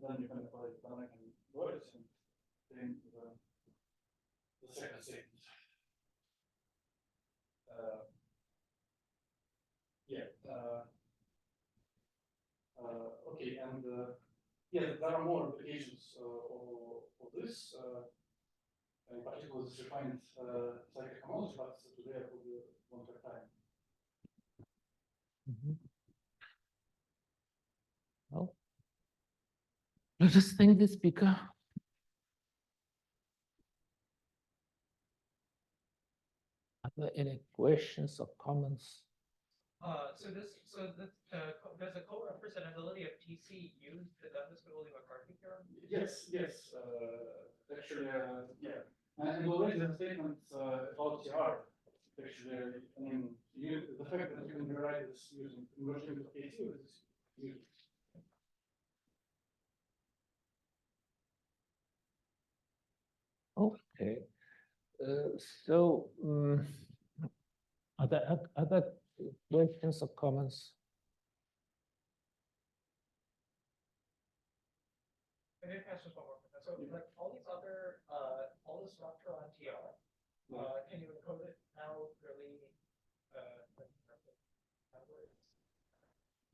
Then you can apply the dynamic inverse and then the second statement. Okay, and yeah, there are more applications of this. In particular, this refined cyclic homology, but today I won't have time. Well, let us thank the speaker. Are there any questions or comments? Does the co-representability of TC use the Gaitsgory-McCarthy theorem? Yes, yes. Actually, yeah. And already the statement about TR. Actually, I mean, the fact that you can rewrite this using conversion of KT is useful. Okay. So, are there other questions or comments? Maybe I can ask just one more question. So, like all these other, all the structure on TR, can you encode it now really?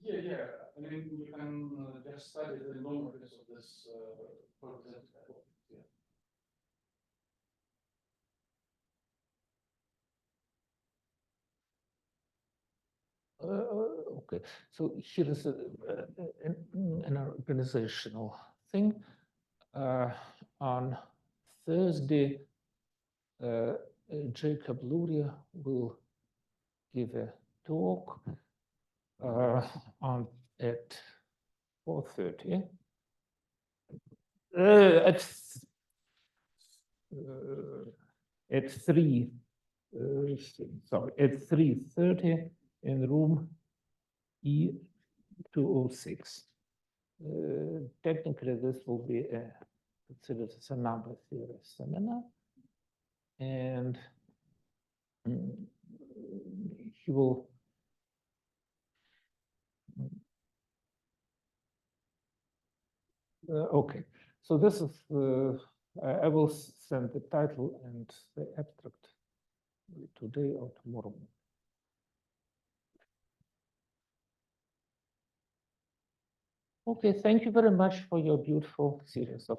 Yeah. I mean, you can just study the normals of this representative. Yeah. Okay, so here is an organizational thing. On Thursday, Jacob Luria will give a talk at 4:30. At 3:30 in room E206. Technically, this will be considered as a number theory seminar, and he will okay. So this is I will send the title and the abstract today or tomorrow. Okay, thank you very much for your beautiful series of